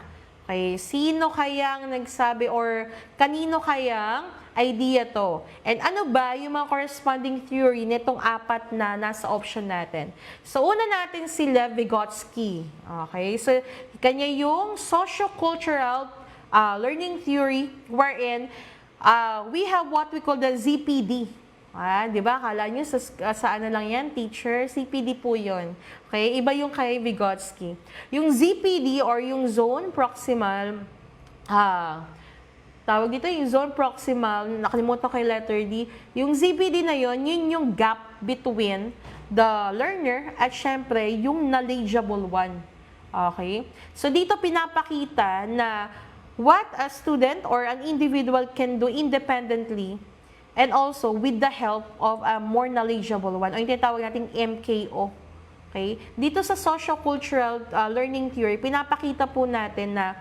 A: Okay, sino kayang nagsabi or kanino kayang idea to? And ano ba yung mga corresponding theory nitong apat na nasa option natin? So, una natin si Lev Vygotsky. Okay, so kanya yung socio-cultural learning theory wherein we have what we call the ZPD. Di ba? Akala nyo sa ano lang yan, teacher? CPD po yun. Okay? Iba yung kay Vygotsky. Yung ZPD or yung zone proximal, tawag dito yung zone proximal, nakalimutan ko yung letter D. Yung ZPD na yun yung gap between the learner at syempre yung knowledgeable one. Okay? So dito pinapakita na what a student or an individual can do independently and also with the help of a more knowledgeable one, o yung tinatawag nating MKO. Okay? Dito sa socio-cultural learning theory, pinapakita po natin na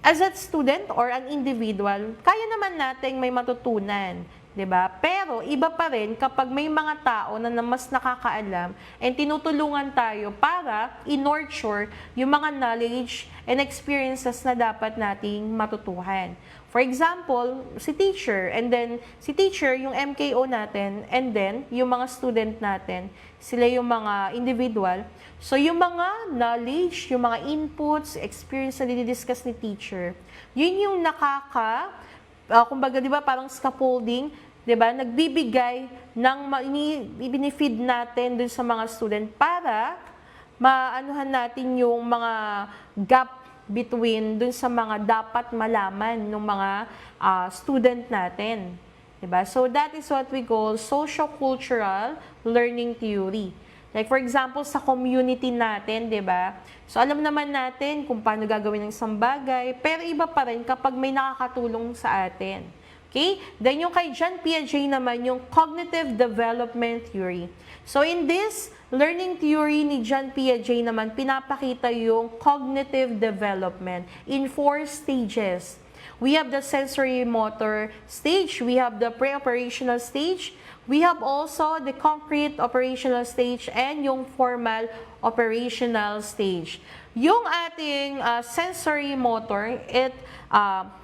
A: as a student or an individual, kaya naman nating may matutunan. 'Di ba? Pero iba pa rin kapag may mga tao na mas nakakaalam and tinutulungan tayo para i-nurture yung mga knowledge and experiences na dapat nating matutuhan. For example, si teacher, and then si teacher yung MKO natin, and then yung mga student natin, sila yung mga individual. So yung mga knowledge, yung mga inputs, experience na dinidiscuss ni teacher, yun yung kumbaga, di ba, parang scaffolding, di ba, nagbibigay ng ibinifeed natin dun sa mga student para maanuhan natin yung mga gap between dun sa mga dapat malaman ng mga student natin. Di ba? So that is what we call socio-cultural learning theory. Like for example, sa community natin, di ba? So alam naman natin kung paano gagawin ng isang bagay, pero iba pa rin kapag may nakakatulong sa atin. Okay? Then yung kay John Piaget naman, yung cognitive development theory. So in this learning theory ni John Piaget naman, pinapakita yung cognitive development in 4 stages. We have the sensory motor stage, we have the pre-operational stage, we have also the concrete operational stage, and yung formal operational stage. Yung ating sensory motor,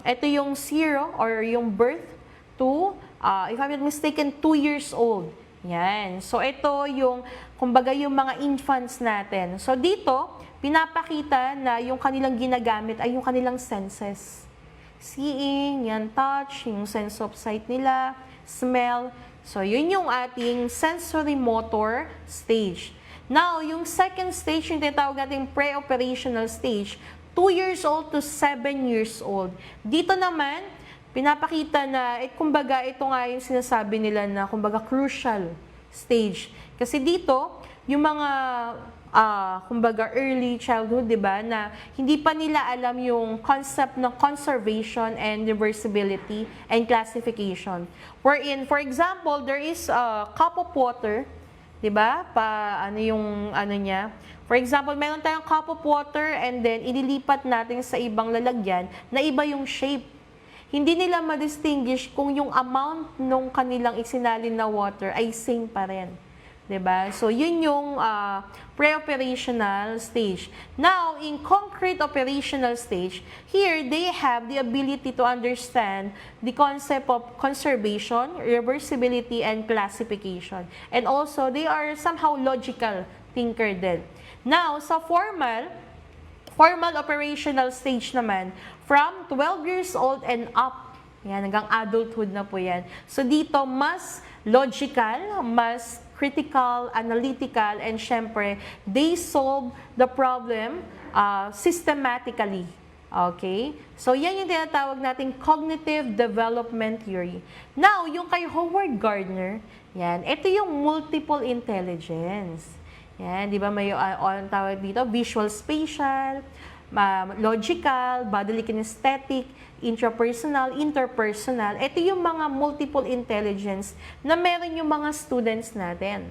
A: ito yung 0 or yung birth to, if I'm not mistaken, 2 years old. Yan. So ito yung, kumbaga yung mga infants natin. So dito, pinapakita na yung kanilang ginagamit ay yung kanilang senses. Seeing, yan, touch, yung sense of sight nila, smell. So, yun yung ating sensory motor stage. Now, yung second stage, yung tinatawag natin pre-operational stage, 2 years old to 7 years old. Dito naman, pinapakita na, kumbaga, ito nga yung sinasabi nila na, kumbaga, crucial stage. Kasi dito, yung mga kumbaga early childhood, 'di ba, na hindi pa nila alam yung concept ng conservation and reversibility and classification. Wherein, for example, there is a cup of water, 'di ba? Niya. For example, meron tayong cup of water and then ililipat natin sa ibang lalagyan na iba yung shape. Hindi nila ma-distinguish kung yung amount nung kanilang isinalin na water ay same pa rin. Diba? So, yun yung pre-operational stage. Now, in concrete operational stage, here, they have the ability to understand the concept of conservation, reversibility, and classification. And also, they are somehow logical thinker din. Now, sa formal operational stage naman, from 12 years old and up, yan, hanggang adulthood na po yan. So, dito, mas logical, mas critical, analytical, and syempre, they solve the problem systematically. Okay? So, yan yung tinatawag nating cognitive development theory. Now, yung kay Howard Gardner, yan, ito yung multiple intelligence. Yan, di ba may tawag dito, visual spatial, logical, bodily kinesthetic, intrapersonal, interpersonal. Ito yung mga multiple intelligence na meron yung mga students natin.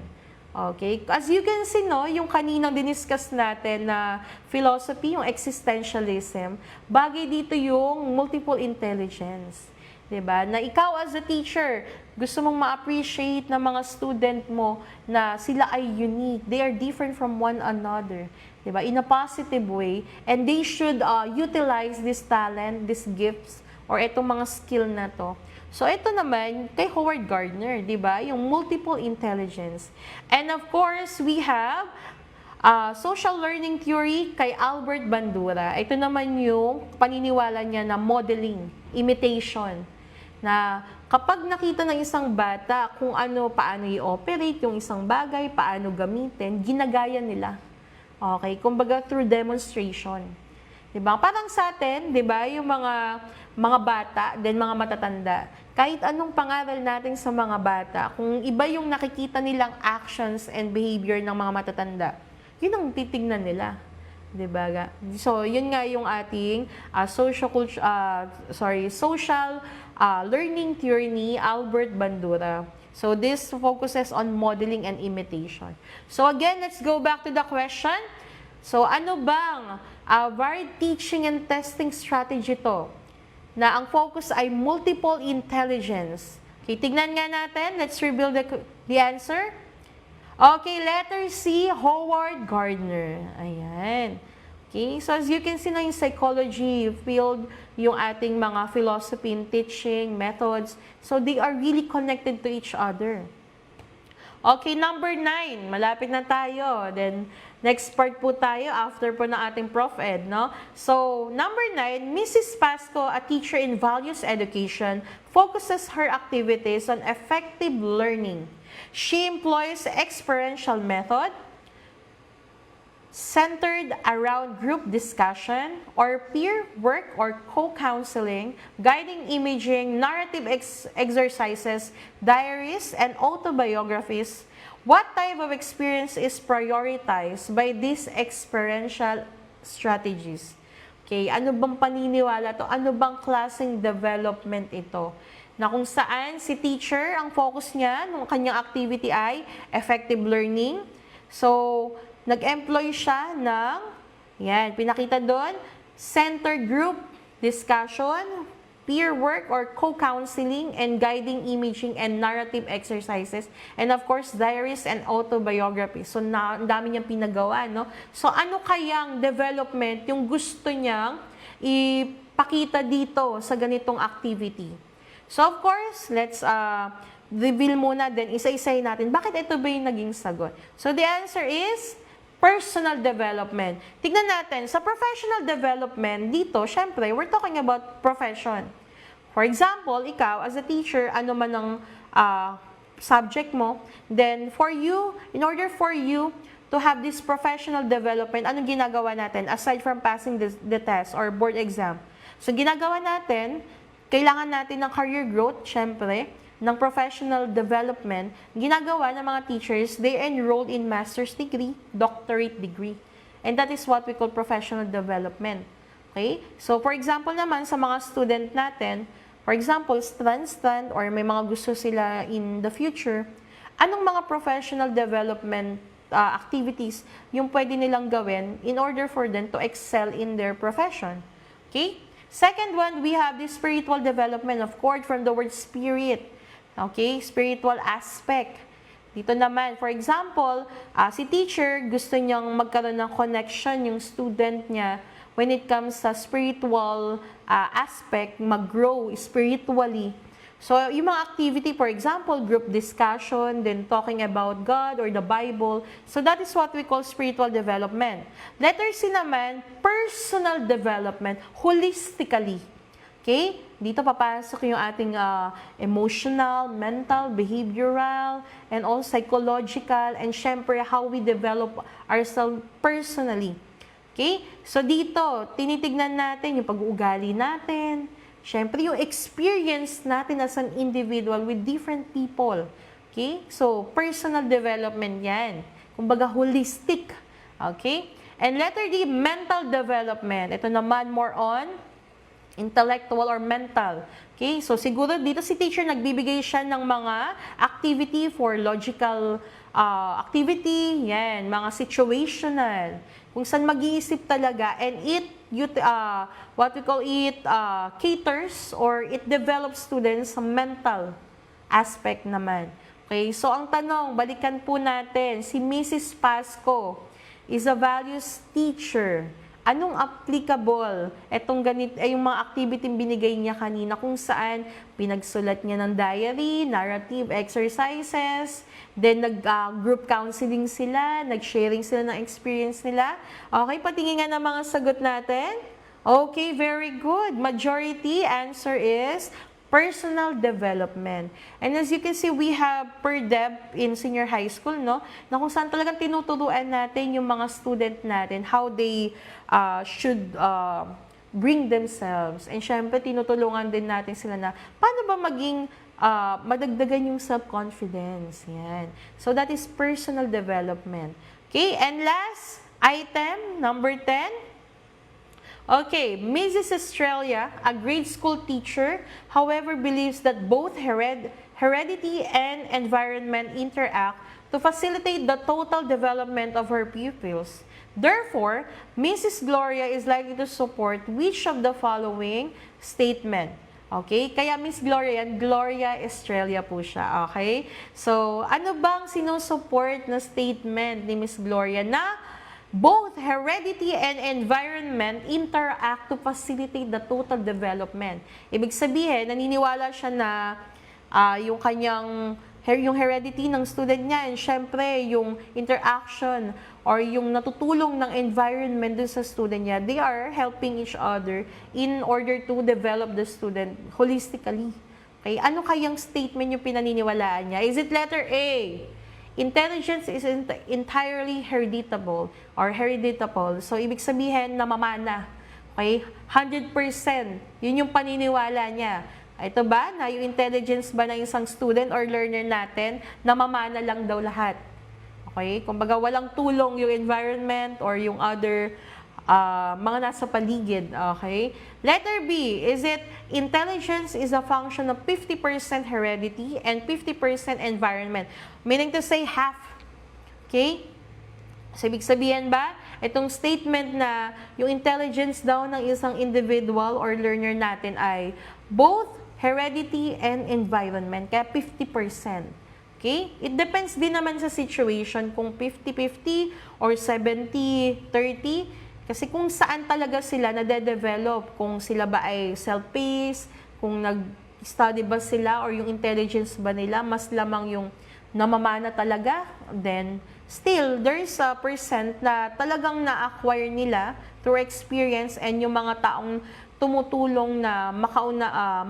A: Okay? As you can see, no, yung kaninang diniscuss natin na philosophy, yung existentialism, bagay dito yung multiple intelligence. Diba? Na ikaw as a teacher, gusto mong ma-appreciate ng mga student mo na sila ay unique. They are different from one another. 'di ba? In a positive way, and they should utilize this talent, these gifts, or itong mga skill na to. So ito naman kay Howard Gardner, 'di ba? Yung multiple intelligence. And of course, we have social learning theory kay Albert Bandura. Ito naman yung paniniwala niya na modeling, imitation. Na kapag nakita ng isang bata kung paano i-operate yung isang bagay, paano gamitin, ginagaya nila. Okay? Kumbaga through demonstration. 'Di ba? Parang sa atin, 'di ba, yung mga bata, then mga matatanda. Kahit anong pangaral natin sa mga bata, kung iba yung nakikita nilang actions and behavior ng mga matatanda, yun ang titignan nila. 'Di ba? So, yun nga yung ating social learning theory ni Albert Bandura. So, this focuses on modeling and imitation. So, again, let's go back to the question. So, ano bang varied teaching and testing strategy to? Na ang focus ay multiple intelligence. Okay, tignan nga natin. Let's reveal the answer. Okay, letter C, Howard Gardner. Ayan. Okay, so as you can see na yung psychology field, yung ating mga philosophy in teaching, methods, so they are really connected to each other. Okay, number 9, malapit na tayo. Then, next part po tayo after po ng ating Prof. Ed, no? So, number 9, Mrs. Pasco, a teacher in values education, focuses her activities on effective learning. She employs experiential method centered around group discussion or peer work or co-counseling, guiding imaging, narrative exercises, diaries, and autobiographies. What type of experience is prioritized by these experiential strategies? Okay, ano bang paniniwala to? Ano bang klaseng development ito? Na kung saan si teacher, ang focus niya, ng kanyang activity ay effective learning. So, nag-employ siya ng, yan, pinakita doon, center group discussion, peer work or co-counseling, and guiding imaging and narrative exercises. And of course, diaries and autobiography. So, ang dami niyang pinagawa, no? So, ano kayang development yung gusto niyang ipakita dito sa ganitong activity? So, of course, let's reveal muna din, isa-isahin natin, bakit ito ba yung naging sagot? So, the answer is personal development. Tignan natin, sa professional development, dito, syempre, we're talking about profession. For example, ikaw, as a teacher, ano man ang subject mo, then for you, in order for you to have this professional development, anong ginagawa natin aside from passing the test or board exam? So, ginagawa natin, kailangan natin ng career growth, syempre, ng professional development. Ginagawa ng mga teachers, they enroll in master's degree, doctorate degree. And that is what we call professional development. Okay? So, for example naman, sa mga student natin, for example, strand, or may mga gusto sila in the future, anong mga professional development activities yung pwede nilang gawin in order for them to excel in their profession? Okay? Second one, we have the spiritual development, of course, from the word spirit. Okay? Spiritual aspect. Dito naman, for example, si teacher, gusto niyang magkaroon ng connection yung student niya when it comes sa spiritual aspect, mag-grow spiritually. So, yung mga activity, for example, group discussion, then talking about God or the Bible. So, that is what we call spiritual development. Letter C naman, personal development, holistically. Okay? Dito papasok yung ating emotional, mental, behavioral, and all psychological, and syempre, how we develop ourselves personally. Okay? So, dito, tinitignan natin yung pag-uugali natin, syempre, yung experience natin as an individual with different people. Okay? So, personal development yan. Kumbaga, holistic. Okay? And letter D, mental development. Ito naman, more on intellectual or mental. Okay? So, siguro dito si teacher, nagbibigay siya ng mga activity for logical activity. Yan, mga situational. Kung saan mag-iisip talaga, and what we call it, caters or it develops students sa mental aspect naman. Okay, so ang tanong, balikan po natin, si Mrs. Pasco, is a values teacher. Anong applicable? Etong yung mga activity binigay niya kanina kung saan pinagsulat niya ng diary, narrative exercises, then nag-group counseling sila, nag-sharing sila ng experience nila. Okay, patingin nga ng mga sagot natin. Okay, very good. Majority answer is personal development. And as you can see, we have per dep in senior high school, no? Na kung saan talagang tinuturuan natin yung mga student natin, how they should bring themselves. And syempre, tinutulungan din natin sila na paano ba maging madagdagan yung self-confidence. Yan. So that is personal development. Okay, and last item, number 10. Okay, Mrs. Estrella, a grade school teacher, however, believes that both heredity and environment interact to facilitate the total development of her pupils. Therefore, Mrs. Gloria is likely to support which of the following statement? Okay? Kaya Miss Gloria yan, Gloria Estrella po siya. Okay? So, ano bang sinusupport na statement ni Miss Gloria na both heredity and environment interact to facilitate the total development? Ibig sabihin, naniniwala siya na yung yung heredity ng student niya, and syempre, yung interaction or yung natutulong ng environment dun sa student niya, they are helping each other in order to develop the student holistically. Okay? Ano kayang statement yung pinaniniwalaan niya? Is it letter A? Intelligence is entirely hereditable or hereditable. So, ibig sabihin, namamana. Okay? 100%. Yun yung paniniwala niya. Ito ba, na yung intelligence ba ng isang student or learner natin, namamana lang daw lahat. Okay? Kumbaga, walang tulong yung environment or yung other mga nasa paligid. Okay? Letter B, is it intelligence is a function of 50% heredity and 50% environment? Meaning to say half. Okay? So, ibig sabihin ba, itong statement na yung intelligence daw ng isang individual or learner natin ay both heredity and environment, kaya 50%. Okay? It depends din naman sa situation kung 50-50 or 70-30. Kasi kung saan talaga sila nade-develop, kung sila ba ay self-paced, kung nag-study ba sila or yung intelligence ba nila, mas lamang yung namamana talaga, then still, there is a percent na talagang na-acquire nila through experience and yung mga taong tumutulong na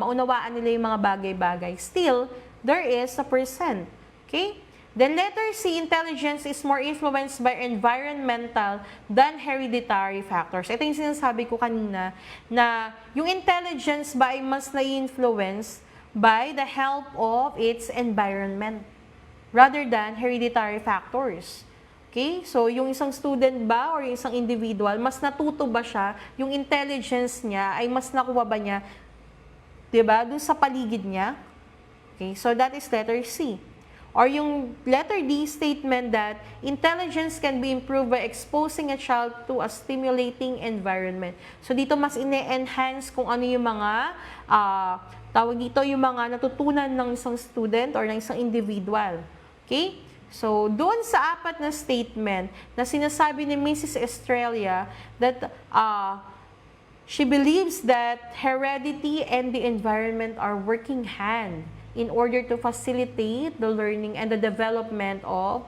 A: maunawaan nila yung mga bagay-bagay. Still, there is a percent. Okay? Then letter C, intelligence is more influenced by environmental than hereditary factors. Ito yung sinasabi ko kanina, na yung intelligence ba ay mas na-influence by the help of its environment rather than hereditary factors. Okay? So, yung isang student ba or yung isang individual, mas natuto ba siya, yung intelligence niya ay mas nakuha ba niya, diba, dun sa paligid niya? Okay? So, that is letter C. Or yung letter D statement that intelligence can be improved by exposing a child to a stimulating environment. So, dito mas ine-enhance kung ano yung mga, tawag dito, yung mga natutunan ng isang student or ng isang individual. Okay? So, doon sa apat na statement na sinasabi ni Mrs. Estrella that she believes that heredity and the environment are working hand in order to facilitate the learning and the development of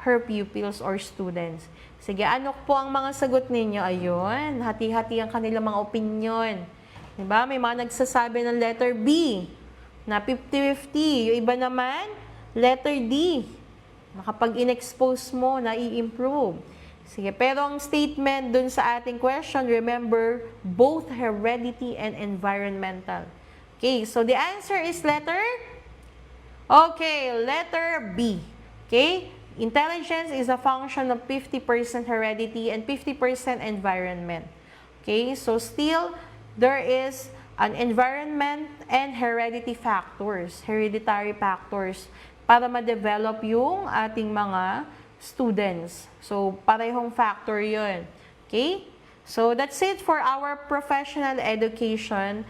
A: her pupils or students. Sige, ano po ang mga sagot ninyo? Ayun, hati-hati ang kanilang mga opinion. Diba? May mga nagsasabi ng letter B na 50-50. Yung iba naman, letter D. Kapag in-expose mo, na-i-improve. Sige, pero ang statement dun sa ating question, remember, both heredity and environmental. Okay, so the answer is letter? Okay, letter B. Okay, intelligence is a function of 50% heredity and 50% environment. Okay, so still, there is an environment and hereditary factors, para ma-develop yung ating mga students. So, parehong factor yun. Okay? So, that's it for our professional education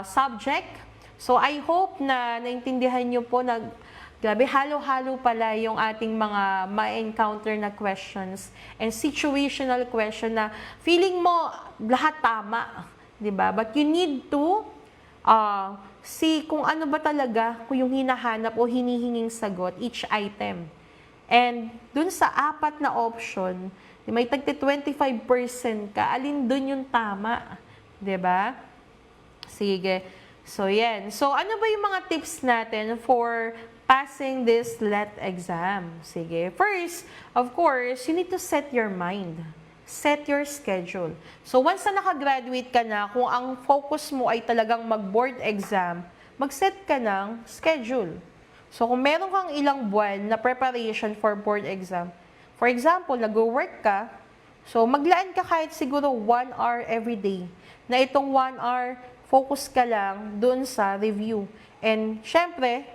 A: subject. So, I hope na naintindihan nyo po, Grabe, halo-halo pala yung ating mga ma-encounter na questions and situational question na feeling mo lahat tama, 'di ba? But you need to see kung ano ba talaga kung yung hinahanap o hinihinging sagot each item. And dun sa apat na option, may tagti 25% ka, alin dun yung tama, 'di ba? Sige. So, yan. So, ano ba yung mga tips natin for passing this LET exam? Sige. First, of course, you need to set your mind. Set your schedule. So, once na nakagraduate ka na, kung ang focus mo ay talagang mag-board exam, mag-set ka ng schedule. So, kung meron kang ilang buwan na preparation for board exam, for example, nag-work ka, so maglaan ka kahit siguro 1 hour every day, na itong 1 hour, focus ka lang dun sa review. And, syempre,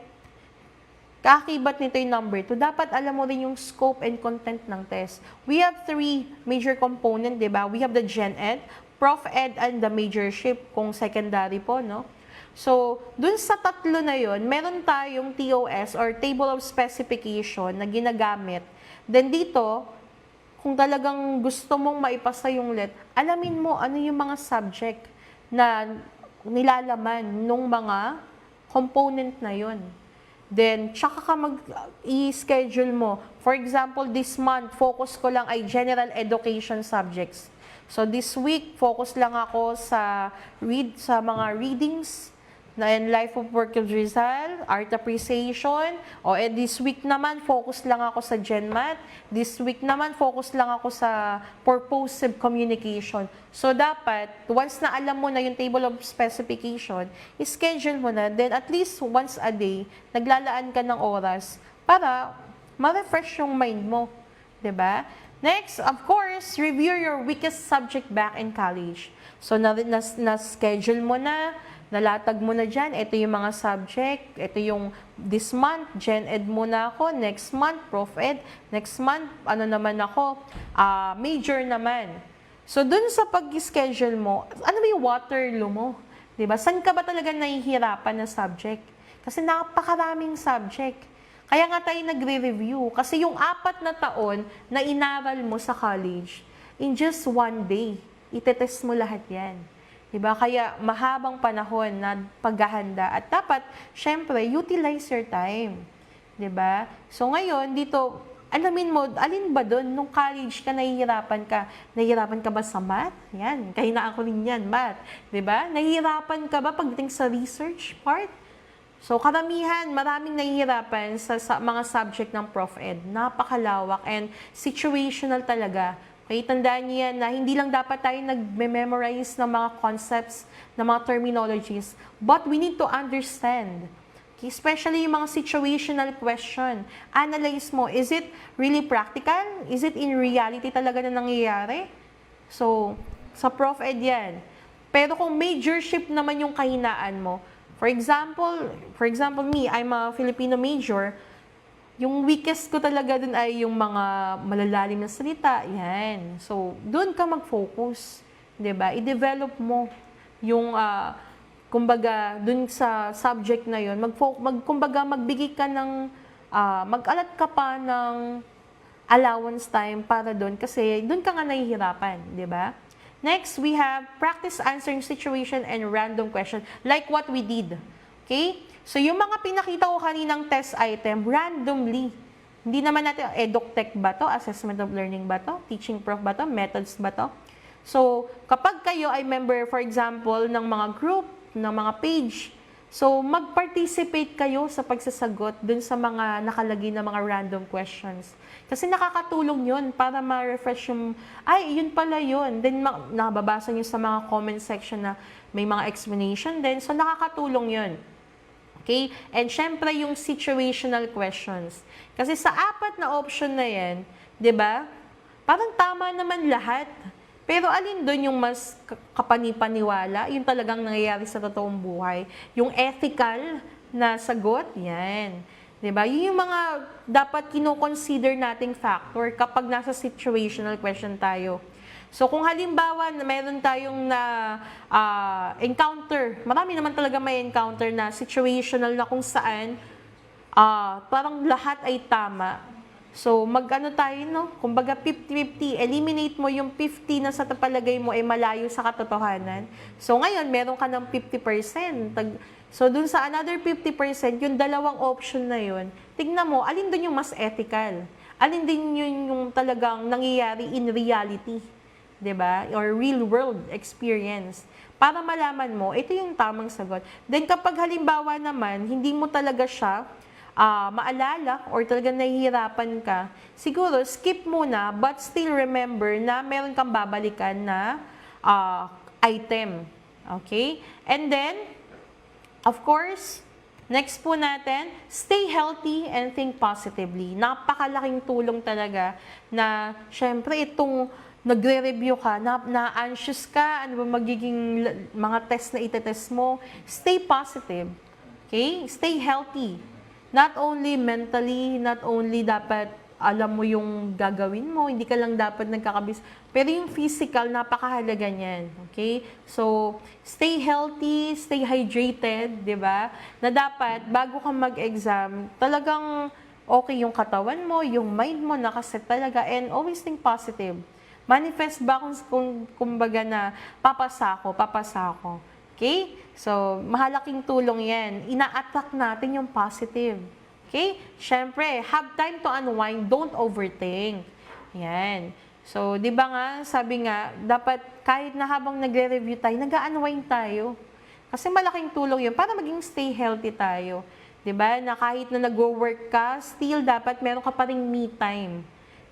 A: kaakibat nito yung number 2, dapat alam mo rin yung scope and content ng test. We have 3 major component, di ba? We have the Gen Ed, Prof Ed, and the majorship, kung secondary po, no? So, dun sa tatlo na yon, meron tayong TOS or Table of Specification na ginagamit. Then dito, kung talagang gusto mong maipasa yung LET, alamin mo ano yung mga subject na nilalaman nung mga component na yon. Then, tsaka ka i-schedule mo. For example, this month, focus ko lang ay general education subjects. So, this week, focus lang ako sa mga readings, na in Life of Work of Rizal, Art Appreciation, this week naman, focus lang ako sa GenMath. This week naman, focus lang ako sa Purposive Communication. So, dapat, once na alam mo na yung Table of Specification, schedule mo na, then at least once a day, naglalaan ka ng oras para ma-refresh yung mind mo. 'Di ba? Next, of course, review your weakest subject back in college. So, na-schedule mo na, nalatag mo na dyan, ito yung mga subject, ito yung this month, Gen Ed muna ako, next month, Prof Ed, next month, ano naman ako, major naman. So, dun sa pag-schedule mo, ano ba yung Waterloo mo? Diba? Saan ka ba talaga nahihirapan na subject? Kasi napakaraming subject. Kaya nga tayo nagre-review. Kasi yung 4 na taon na inaral mo sa college, in just one day, itetest mo lahat yan. Diba? Kaya mahabang panahon na paghahanda at dapat, syempre, utilize your time. Diba? So ngayon, dito, alamin mo, alin ba doon? Nung college ka, nahihirapan ka. Nahihirapan ka ba sa math? Yan, kahinaan ko rin yan, math. Diba? Nahihirapan ka ba pagdating sa research part? So karamihan, maraming nahihirapan sa mga subject ng Prof Ed. Napakalawak and situational talaga. Okay, tandaan niyo yan na hindi lang dapat tayo nag-memorize ng mga concepts, ng mga terminologies, but we need to understand. Okay, especially yung mga situational question. Analyze mo, is it really practical? Is it in reality talaga na nangyayari? So, sa Prof Ed yan. Pero kung majorship naman yung kahinaan mo, for example me, I'm a Filipino major, yung weakest ko talaga dun ay yung mga malalalim na salita, yan. So, dun ka mag-focus, 'di ba? I-develop mo yung kumbaga dun sa subject na yon. Kumbaga magbigay ka ng mag-alat ka pa ng allowance time para dun kasi dun ka nga nahihirapan, 'di ba? Next, we have practice answering situation and random question like what we did. Okay? So, yung mga pinakita ko kaninang test item, randomly. Hindi naman natin, EdUcTech ba to? Assessment of Learning ba to? Teaching Prof ba to? Methods ba to? So, kapag kayo ay member, for example, ng mga group, ng mga page, so, mag-participate kayo sa pagsasagot dun sa mga nakalagay na mga random questions. Kasi nakakatulong yun para ma-refresh yung, ay, yun pala yun. Then, nakababasa nyo sa mga comment section na may mga explanation din. So, nakakatulong yun. Okay? And syempre, yung situational questions. Kasi sa 4 na option na yan, di ba? Parang tama naman lahat. Pero alin doon yung mas kapanipaniwala, yung talagang nangyayari sa totoong buhay. Yung ethical na sagot, yan. Di ba? Yun yung mga dapat kino-consider nating factor kapag nasa situational question tayo. So, kung halimbawa na meron tayong encounter, marami naman talaga may encounter na situational na kung saan parang lahat ay tama. So, mag-ano tayo, no? Kumbaga 50-50, eliminate mo yung 50 na sa palagay mo ay malayo sa katotohanan. So, ngayon, meron ka ng 50%. So, dun sa another 50%, yung dalawang option na yun, tignan mo, alin dun yung mas ethical? Alin din yun yung talagang nangyayari in reality? 'Di ba? Or real world experience. Para malaman mo, ito yung tamang sagot. Then, kapag halimbawa naman, hindi mo talaga siya maalala or talagang nahihirapan ka, siguro skip muna but still remember na meron kang babalikan na item. Okay? And then, of course, next po natin, stay healthy and think positively. Napakalaking tulong talaga na, syempre, itong nagre-review ka, na-anxious ka, ano ba magiging mga test na itetest mo, stay positive. Okay? Stay healthy. Not only mentally, not only dapat alam mo yung gagawin mo, hindi ka lang dapat nagkakabis, pero yung physical, napakahalaga niyan. Okay? So, stay healthy, stay hydrated, di ba? Na dapat, bago ka mag-exam, talagang okay yung katawan mo, yung mind mo, nakaset talaga, and always think positive. Manifest ba kung kumbaga na papasa ako. Okay? So, mahalaking tulong yan. Ina-attack natin yung positive. Okay? Siyempre, have time to unwind. Don't overthink. Yan. So, di ba nga, sabi nga, dapat kahit na habang nagre-review tayo, nag-unwind tayo. Kasi malaking tulong yun para maging stay healthy tayo. Di ba? Na kahit na nag-work ka, still dapat meron ka pa ring me time.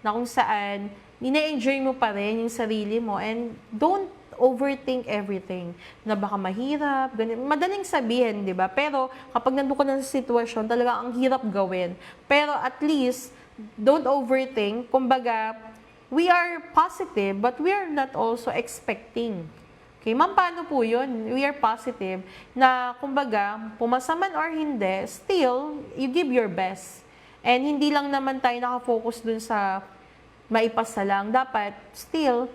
A: Na kung saan, ina-enjoy mo pa rin yung sarili mo. And don't overthink everything. Na baka mahirap, ganun. Madaling sabihin, di ba? Pero kapag nandun ka na sa sitwasyon, talaga ang hirap gawin. Pero at least, don't overthink. Kumbaga, we are positive, but we are not also expecting. Okay, ma'am, paano po yun? We are positive na, kumbaga, pumasa man or hindi, still, you give your best. And hindi lang naman tayo nakafocus dun sa maipasa lang. Dapat, still,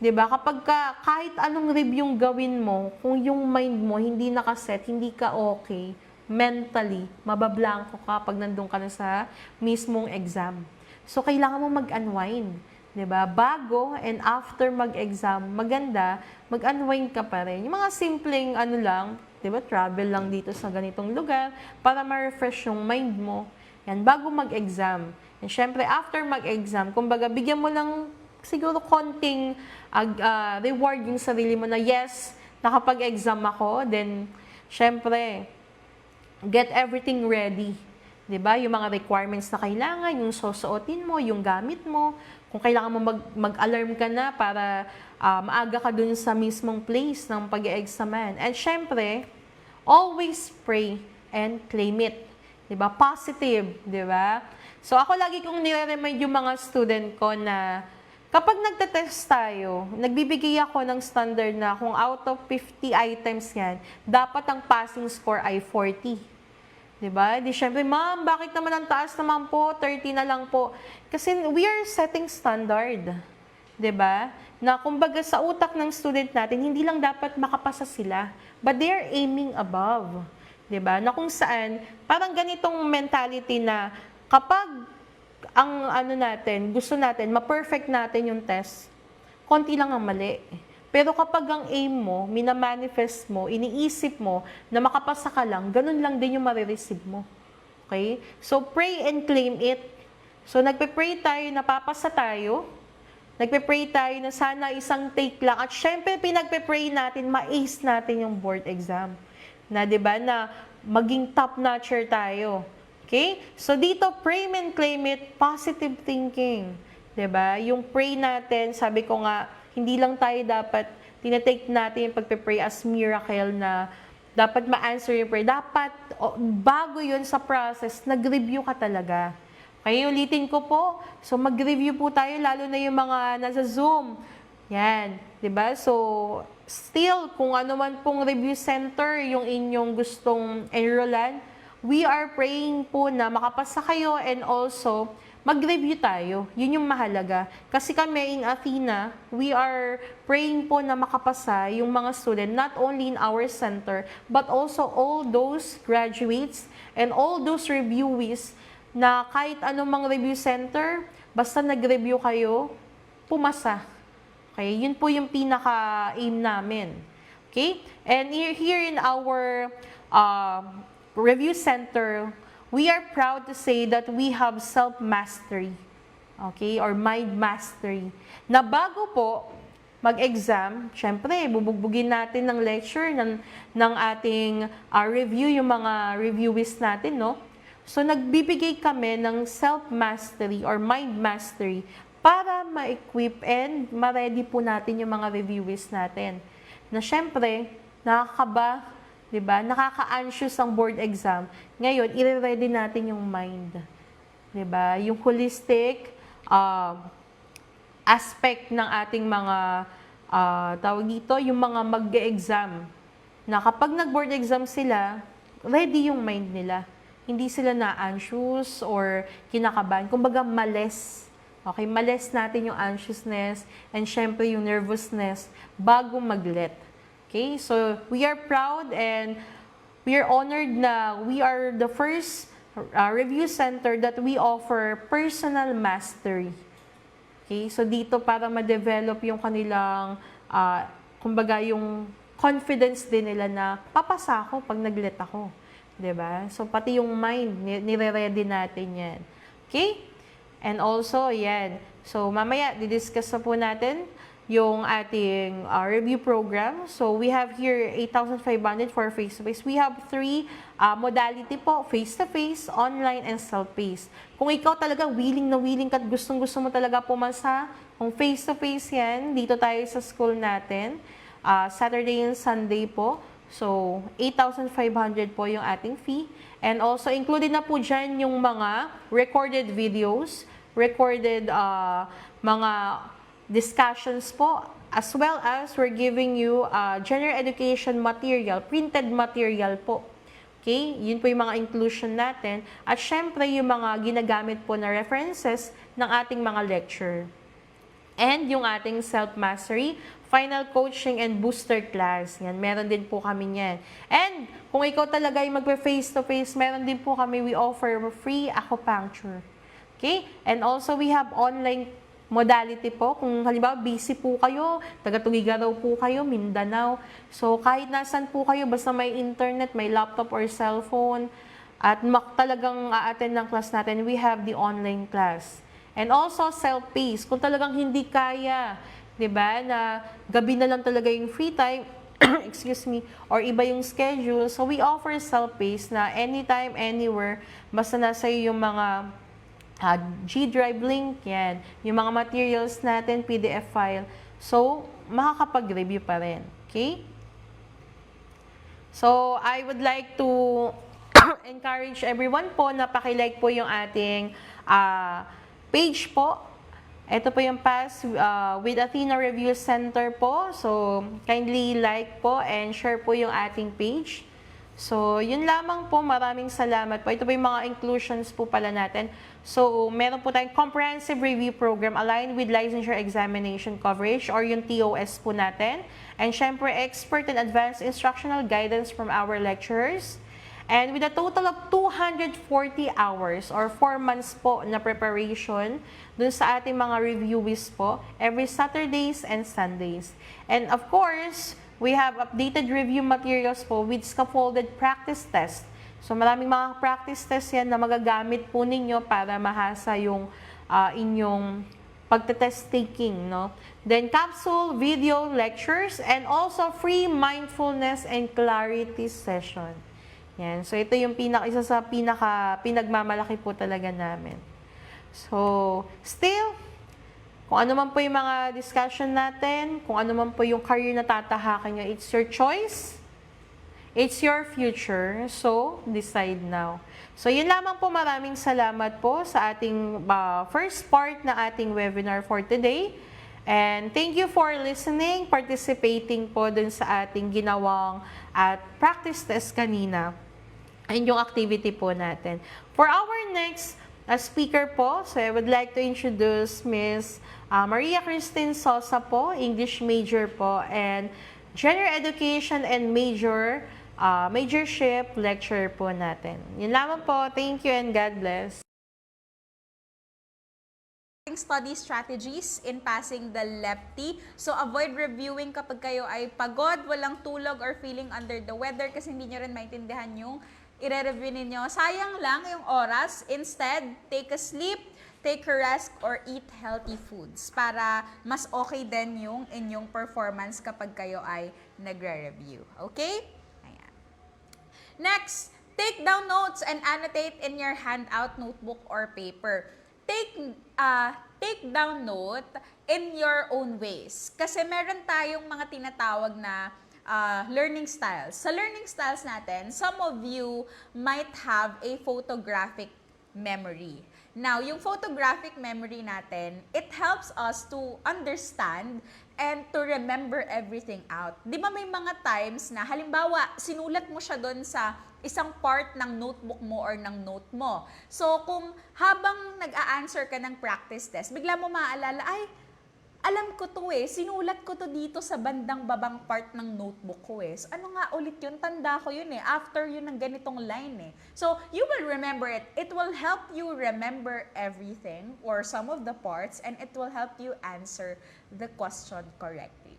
A: 'di ba? Kapag kahit anong review yung gawin mo, kung yung mind mo hindi nakaset, hindi ka okay, mentally, mabablanko ka pag nandun ka na sa mismong exam. So, kailangan mo mag-unwind. 'Di ba? Bago and after mag-exam, maganda, mag-unwind ka pa rin. Yung mga simpleng ano lang, 'di ba? Travel lang dito sa ganitong lugar para ma-refresh yung mind mo. Yan, bago mag-exam. And syempre, after mag-exam, kumbaga, bigyan mo lang siguro konting reward yung sarili mo na yes, nakapag-exam ako, then syempre, get everything ready. 'Di ba? Yung mga requirements na kailangan, yung susuotin mo, yung gamit mo, kung kailangan mo mag-alarm ka na para maaga ka dun sa mismong place ng pag-e-examan. And syempre, always pray and claim it. 'Di ba? Positive, 'di ba? So ako lagi kong nire-remind yung mga student ko na kapag nagte-test tayo, nagbibigay ako ng standard na kung out of 50 items yan, dapat ang passing score ay 40. Diba? Di syempre, ma'am, bakit naman ang taas naman po? 30 na lang po. Kasi we are setting standard. Diba? Na kumbaga sa utak ng student natin, hindi lang dapat makapasa sila, but they are aiming above. Diba? Na kung saan, parang ganitong mentality na kapag ang ano natin, gusto natin, ma-perfect natin yung test, konti lang ang mali. Pero kapag ang aim mo, minamanifest mo, iniisip mo na makapasa ka lang, ganun lang din yung marireceive mo. Okay? So, pray and claim it. So, nagpe-pray tayo na papasa tayo. Nagpe-pray tayo na sana isang take lang. At syempre, pinagpe-pray natin, ma-ace natin yung board exam. Na, di ba, na maging top-notcher tayo. Okay? So, dito, pray and claim it, positive thinking. 'Di ba? Yung pray natin, sabi ko nga, hindi lang tayo dapat, tinatake natin yung pagpe-pray as miracle na dapat ma-answer yung prayer. Dapat, bago yun sa process, nag-review ka talaga. Okay, ulitin ko po. So, mag-review po tayo, lalo na yung mga nasa Zoom. Yan. 'Di ba? So, still, kung ano man pong review center yung inyong gustong enrollan, we are praying po na makapasa kayo and also mag-review tayo. Yun yung mahalaga. Kasi kami in Athena, we are praying po na makapasa yung mga student, not only in our center, but also all those graduates and all those reviewees na kahit anong mga review center, basta nag-review kayo, pumasa. Okay? Yun po yung pinaka-aim namin. Okay? And here in our review center, we are proud to say that we have self-mastery, okay, or mind mastery, na bago po mag-exam, syempre, bubugbugin natin ng lecture, ng ating review, yung mga reviewees natin, no? So, nagbibigay kami ng self-mastery or mind mastery para ma-equip and ma-ready po natin yung mga reviewees natin. Na syempre, nakakaba, diba? Nakaka-anxious ang board exam. Ngayon, i-ready natin yung mind. Diba? Yung holistic aspect ng ating mga tawag dito, yung mga mag-exam. Na kapag nag-board exam sila, ready yung mind nila. Hindi sila na-anxious or kinakabahan. Kumbaga, males. Okay, males natin yung anxiousness and syempre yung nervousness bago mag-let. Okay, so we are proud and we are honored na we are the first review center that we offer personal mastery. Okay, so dito para ma-develop yung kanilang, kumbaga yung confidence din nila na papasa ako pag nag-let ako. Diba? So pati yung mind, nire-ready natin yan. Okay? And also, yan. So mamaya, didiscuss na po natin yung ating review program. So, we have here 8,500 for face-to-face. We have 3 modality po, face-to-face, online, and self-paced. Kung ikaw talaga willing na willing ka at gustong-gusto mo talaga pumasa, kung face-to-face yan, dito tayo sa school natin, Saturday and Sunday po. So, 8,500 po yung ating fee. And also, included na po dyan yung mga recorded videos, recorded mga discussions po, as well as we're giving you general education material, printed material po. Okay? Yun po yung mga inclusion natin. At syempre, yung mga ginagamit po na references ng ating mga lecture. And yung ating self-mastery, final coaching and booster class. Yan, meron din po kami yan. And kung ikaw talaga yung magpe-face-to-face, meron din po kami, we offer free acupuncture. Okay? And also, we have online modality po. Kung halimbawa busy po kayo, taga-Tugigaraw po kayo, Mindanao. So kahit nasan po kayo, basta may internet, may laptop or cellphone, at talagang a-attend ng class natin, we have the online class. And also self-paced. Kung talagang hindi kaya, 'di ba, na gabi na lang talaga yung free time, excuse me, or iba yung schedule, so we offer self-paced na anytime, anywhere, basta nasa yung mga G-Drive link, yan. Yung mga materials natin, PDF file. So, makakapag-review pa rin. Okay? So, I would like to encourage everyone po na pakilike po yung ating page po. Ito po yung Pass with Athena Review Center po. So, kindly like po and share po yung ating page. So, yun lamang po. Maraming salamat po. Ito po yung mga inclusions po pala natin. So, meron po tayong comprehensive review program aligned with licensure examination coverage or yung TOS po natin. And syempre, expert and advanced instructional guidance from our lecturers. And with a total of 240 hours or 4 months po na preparation dun sa ating mga reviewees po every Saturdays and Sundays. And of course, we have updated review materials po with scaffolded practice test. So maraming mga practice test yan na magagamit po ninyo para mahasa yung inyong pagtetest taking, no? Then capsule, video, lectures, and also free mindfulness and clarity session. Yan. So ito yung isa sa pinagmamalaki po talaga namin. So, still, kung ano man po yung mga discussion natin, kung ano man po yung career na tatahakin nyo, it's your choice. It's your future, so decide now. So yun lamang po, maraming salamat po sa ating first part na ating webinar for today. And thank you for listening, participating po dun sa ating ginawang at practice test kanina. Ayun yung activity po natin. For our next speaker po. So I would like to introduce Miss Maria Christine Sosa po, English major po, and General Education and majorship lecturer po natin. Yun lamang po. Thank you and God bless.
B: Study strategies in passing the LEPT. So, avoid reviewing kapag kayo ay pagod, walang tulog, or feeling under the weather kasi hindi nyo rin maintindihan yung i-review ninyo. Sayang lang yung oras. Instead, take a sleep, take a rest, or eat healthy foods para mas okay din yung inyong performance kapag kayo ay nagre-review. Okay? Ayan. Next, take down notes and annotate in your handout, notebook, or paper. Take down note in your own ways. Kasi meron tayong mga tinatawag na learning styles. Sa learning styles natin, some of you might have a photographic memory. Now, yung photographic memory natin, it helps us to understand and to remember everything out. Di ba may mga times na, halimbawa, sinulat mo siya doon sa isang part ng notebook mo or ng note mo. So, kung habang nag-a-answer ka ng practice test, bigla mo maaalala, ay, alam ko to sinulat ko to dito sa bandang babang part ng notebook ko So, ano nga ulit yun? Tanda ko yun after yun ng ganitong line So, you will remember it. It will help you remember everything or some of the parts and it will help you answer the question correctly.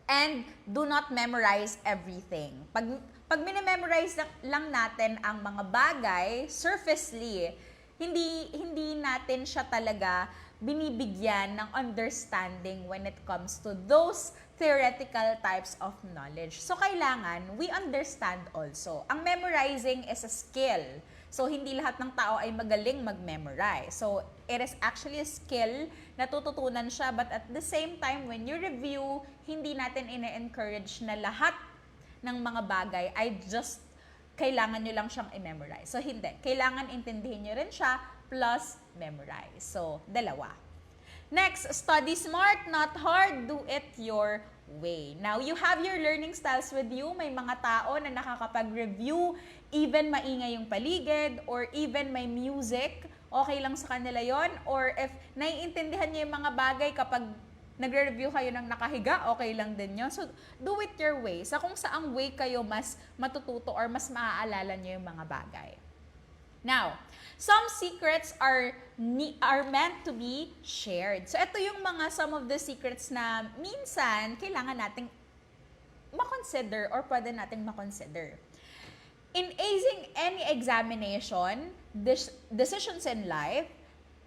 B: And do not memorize everything. Pag minememorize lang natin ang mga bagay, surfacely, hindi natin siya talaga binibigyan ng understanding when it comes to those theoretical types of knowledge. So, kailangan we understand also. Ang memorizing is a skill. So, hindi lahat ng tao ay magaling mag-memorize. So, it is actually a skill, natututunan siya, but at the same time, when you review, hindi natin ine-encourage na lahat ng mga bagay ay just kailangan nyo lang siyang i-memorize. So, hindi. Kailangan intindihin nyo rin siya plus memorize. So, dalawa. Next, study smart, not hard. Do it your way. Now, you have your learning styles with you. May mga tao na nakakapag-review, even maingay yung paligid, or even may music. Okay lang sa kanila yon. Or if naiintindihan niyo yung mga bagay kapag nagre-review kayo ng nakahiga, okay lang din yun. So, do it your way. Sa kung saang way kayo mas matututo or mas maaalala niyo yung mga bagay. Now, some secrets are meant to be shared. So, ito yung some of the secrets na minsan kailangan nating makonsider or pwede nating makonsider. In acing any examination, decisions in life,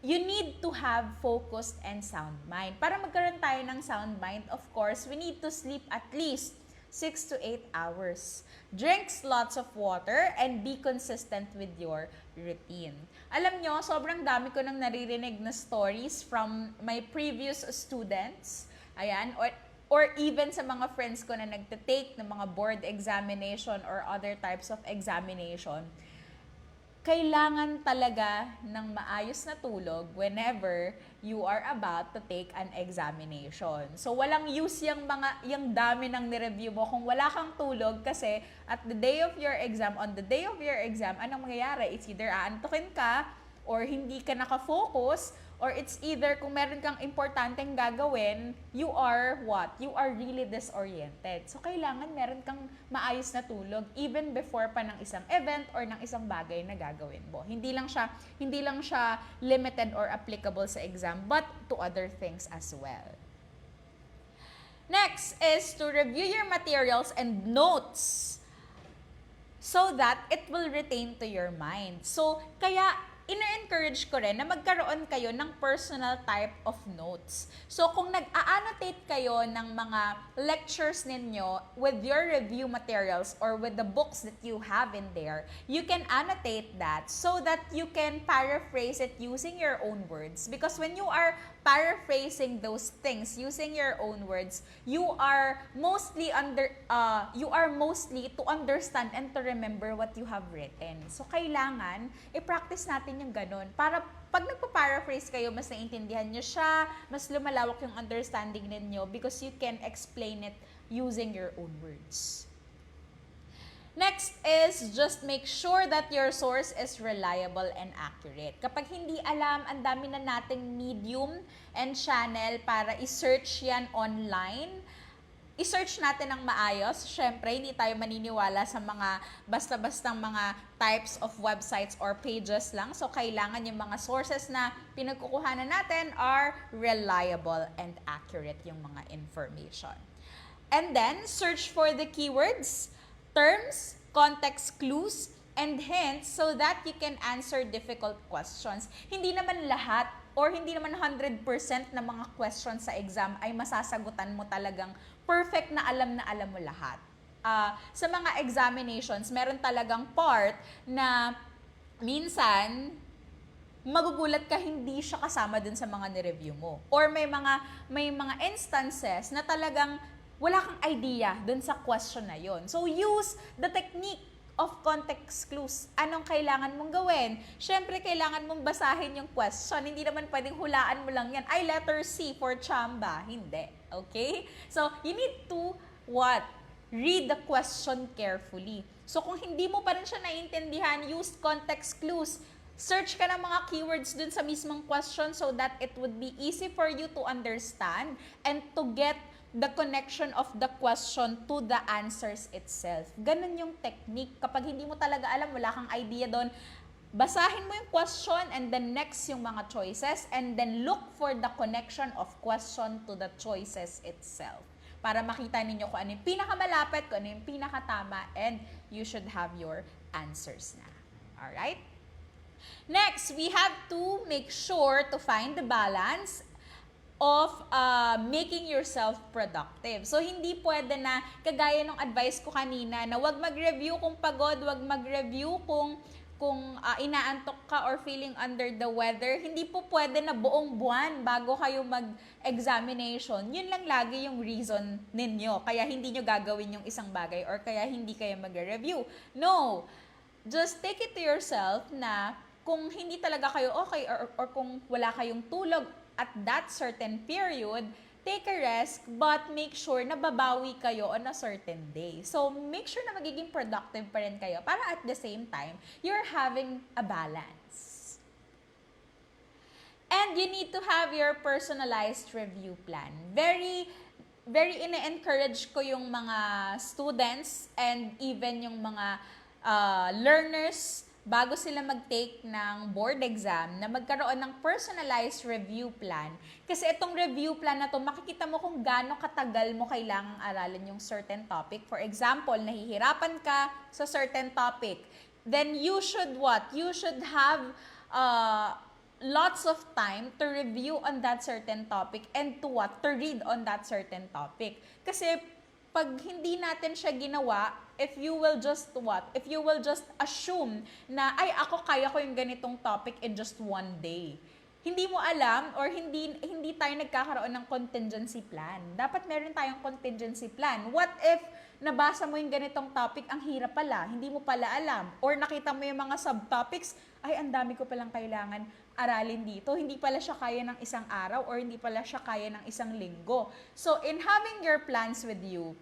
B: you need to have focused and sound mind. Para magkaroon tayo ng sound mind, of course, we need to sleep at least 6 to 8 hours. Drink lots of water and be consistent with your routine. Alam nyo, sobrang dami ko nang naririnig na stories from my previous students. Ayan, or even sa mga friends ko na nagte-take ng mga board examination or other types of examination. Kailangan talaga ng maayos na tulog whenever you are about to take an examination. So, walang use yung dami ng nireview mo kung wala kang tulog kasi on the day of your exam, anong mangyayari? It's either aantukin ka or hindi ka nakafocus or it's either kung meron kang importanteng gagawin, you are what? You are really disoriented. So, kailangan meron kang maayos na tulog even before pa ng isang event or ng isang bagay na gagawin mo. Hindi lang siya limited or applicable sa exam, but to other things as well. Next is to review your materials and notes so that it will retain to your mind. So, kaya ina-encourage ko rin na magkaroon kayo ng personal type of notes. So, kung nag-a-annotate kayo ng mga lectures ninyo with your review materials or with the books that you have in there, you can annotate that so that you can paraphrase it using your own words. Because when you are paraphrasing those things using your own words, you are mostly to understand and to remember what you have written. So, kailangan i-practice natin yung ganun. Para pag nagpa-paraphrase kayo, mas naiintindihan nyo siya, mas lumalawak yung understanding ninyo because you can explain it using your own words. Next is just make sure that your source is reliable and accurate. Kapag hindi alam, ang dami na nating medium and channel para i-search yan online. I-search natin ng maayos. Siyempre, hindi tayo maniniwala sa mga basta-bastang mga types of websites or pages lang. So, kailangan yung mga sources na pinagkukuhanan natin are reliable and accurate yung mga information. And then, search for the keywords, terms, context clues, and hints so that you can answer difficult questions. Hindi naman lahat or hindi naman 100% ng mga questions sa exam ay masasagutan mo talagang perfect na alam mo lahat. Sa mga examinations, meron talagang part na minsan magugulat ka hindi siya kasama dun sa mga nireview mo. Or may mga instances na talagang wala kang idea dun sa question na yon. So use the technique of context clues. Anong kailangan mong gawin? Siyempre, kailangan mong basahin yung question. Hindi naman pwedeng hulaan mo lang yan. Ay, letter C for chamba. Hindi. Okay? So, you need to, what? Read the question carefully. So, kung hindi mo pa rin siya naiintindihan, use context clues. Search ka ng mga keywords dun sa mismong question so that it would be easy for you to understand and to get the connection of the question to the answers itself. Ganun yung technique. Kapag hindi mo talaga alam, wala kang idea doon, basahin mo yung question and then next yung mga choices and then look for the connection of question to the choices itself. Para makita ninyo kung ano yung pinakamalapit, kung ano yung pinakatama, and you should have your answers na. Alright? Next, we have to make sure to find the balance of making yourself productive. So, hindi pwede na, kagaya ng advice ko kanina, na wag mag-review kung pagod, wag mag-review kung inaantok ka or feeling under the weather. Hindi po pwede na buong buwan bago kayo mag-examination. Yun lang lagi yung reason ninyo. Kaya hindi nyo gagawin yung isang bagay or kaya hindi kayo mag-review. No! Just take it to yourself na kung hindi talaga kayo okay or kung wala kayong tulog at that certain period, take a rest, but make sure na babawi kayo on a certain day. So, make sure na magiging productive pa rin kayo para at the same time, you're having a balance. And you need to have your personalized review plan. Very ine-encourage ko yung mga students and even yung mga learners bago sila mag-take ng board exam, na magkaroon ng personalized review plan. Kasi itong review plan na to, makikita mo kung gaano katagal mo kailangang aralin yung certain topic. For example, nahihirapan ka sa certain topic. Then you should what? You should have lots of time to review on that certain topic and to what? To read on that certain topic. Kasi pag hindi natin siya ginawa, if you will just what? If you will just assume na, ay, ako kaya ko yung ganitong topic in just one day. Hindi mo alam or hindi tayo nagkakaroon ng contingency plan. Dapat meron tayong contingency plan. What if nabasa mo yung ganitong topic, ang hirap pala, hindi mo pala alam. Or nakita mo yung mga subtopics, ay, ang dami ko palang kailangan aralin dito. Hindi pala siya kaya ng isang araw or hindi pala siya kaya ng isang linggo. So, in having your plans with you,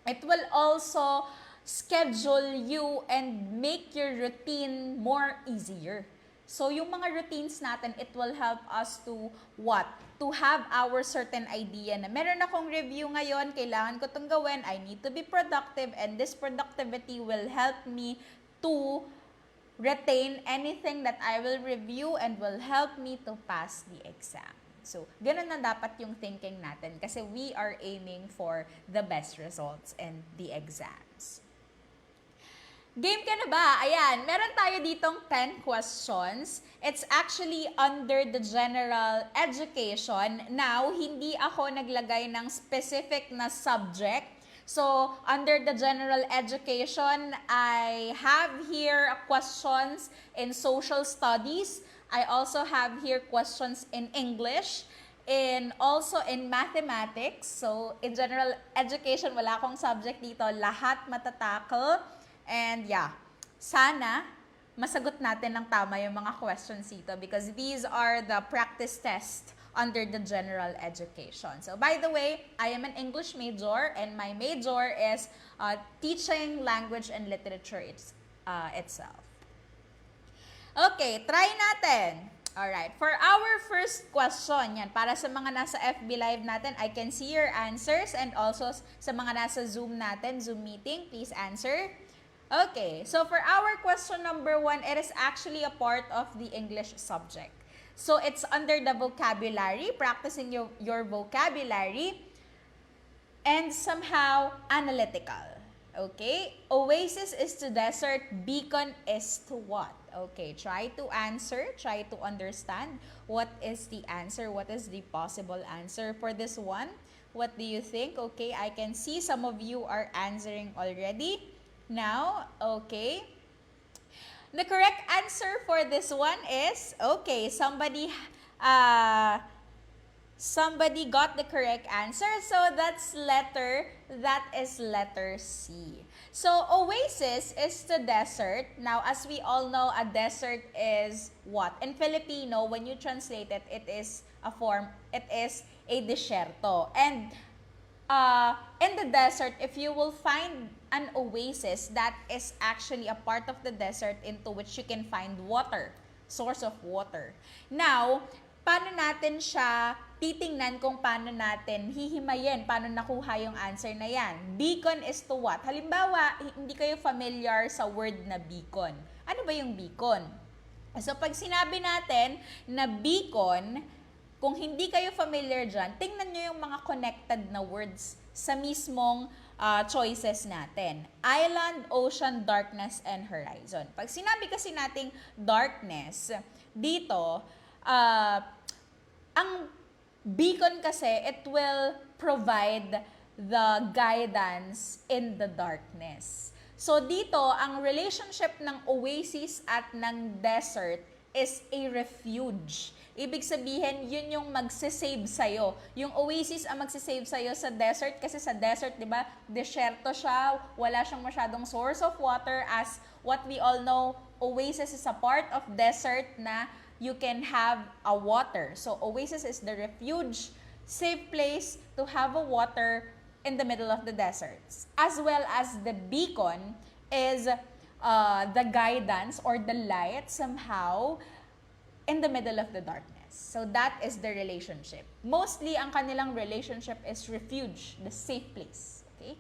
B: it will also schedule you and make your routine more easier. So, yung mga routines natin, it will help us to what? To have our certain idea na meron akong review ngayon, kailangan ko itong gawin, I need to be productive, and this productivity will help me to retain anything that I will review and will help me to pass the exam. So, ganun na dapat yung thinking natin kasi we are aiming for the best results in the exams. Game ka na ba? Ayan, meron tayo ditong 10 questions. It's actually under the general education. Now, hindi ako naglagay ng specific na subject. So, under the general education, I have here questions in social studies. I also have here questions in English, also in mathematics. So, in general education, wala akong subject dito. Lahat matatackle. And yeah, sana masagot natin ng tama yung mga questions dito because these are the practice tests under the general education. So by the way, I am an English major and my major is teaching language and literature itself. Okay, try natin. Alright, for our first question, yan, para sa mga nasa FB Live natin, I can see your answers, and also sa mga nasa Zoom natin, Zoom meeting, please answer. Okay, so for our question number 1, it is actually a part of the English subject. So it's under the vocabulary, practicing your vocabulary, and somehow analytical. Okay, oasis is to desert, beacon is to what? Okay, try to answer, try to understand what is the answer, what is the possible answer for this one. What do you think? Okay, I can see some of you are answering already. Now, okay. The correct answer for this one is, okay, somebody got the correct answer. So that is letter C. So oasis is the desert. Now, as we all know, a desert is what? In Filipino, when you translate it, it is a desierto. And in the desert, if you will find an oasis, that is actually a part of the desert into which you can find water, source of water. Now, paano natin siya titingnan kung paano natin hihimayin, paano nakuha yung answer na yan? Beacon is to what? Halimbawa, hindi kayo familiar sa word na beacon. Ano ba yung beacon? So, pag sinabi natin na beacon, kung hindi kayo familiar dyan, tingnan nyo yung mga connected na words sa mismong choices natin. Island, ocean, darkness, and horizon. Pag sinabi kasi nating darkness, dito, ang beacon kasi, it will provide the guidance in the darkness. So dito, ang relationship ng oasis at ng desert is a refuge. Ibig sabihin, yun yung magsisave sa'yo. Yung oasis ang magsisave sa'yo sa desert kasi sa desert, di ba, desierto siya, wala siyang masyadong source of water. As what we all know, oasis is a part of desert na you can have a water. So oasis is the refuge, safe place to have a water in the middle of the deserts. As well as the beacon is the guidance or the light somehow in the middle of the darkness. So that is the relationship. Mostly, ang kanilang relationship is refuge, the safe place. Okay?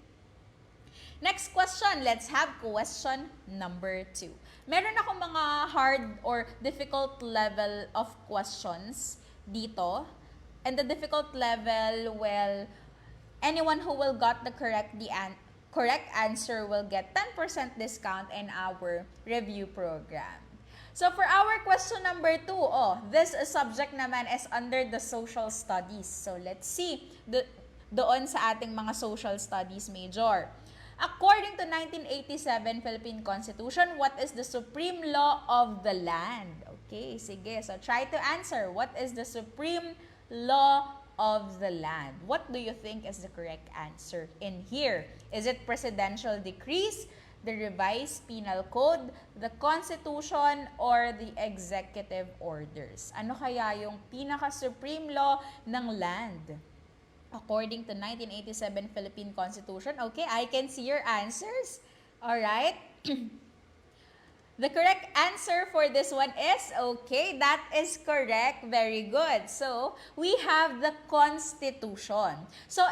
B: Next question, let's have question number 2. Meron akong mga hard or difficult level of questions dito. And the difficult level, well, anyone who will got the correct answer will get 10% discount in our review program. So for our question number 2, this subject naman is under the social studies. So let's see doon sa ating mga social studies major. According to 1987 Philippine Constitution, what is the supreme law of the land? Okay, sige. So try to answer. What is the supreme law of the land? What do you think is the correct answer in here? Is it presidential decrees, the revised penal code, the constitution, or the executive orders? Ano kaya yung pinaka-supreme law ng land? According to 1987 Philippine Constitution. Okay, I can see your answers. Alright. The correct answer for this one is, okay, that is correct. Very good. So, we have the Constitution. So,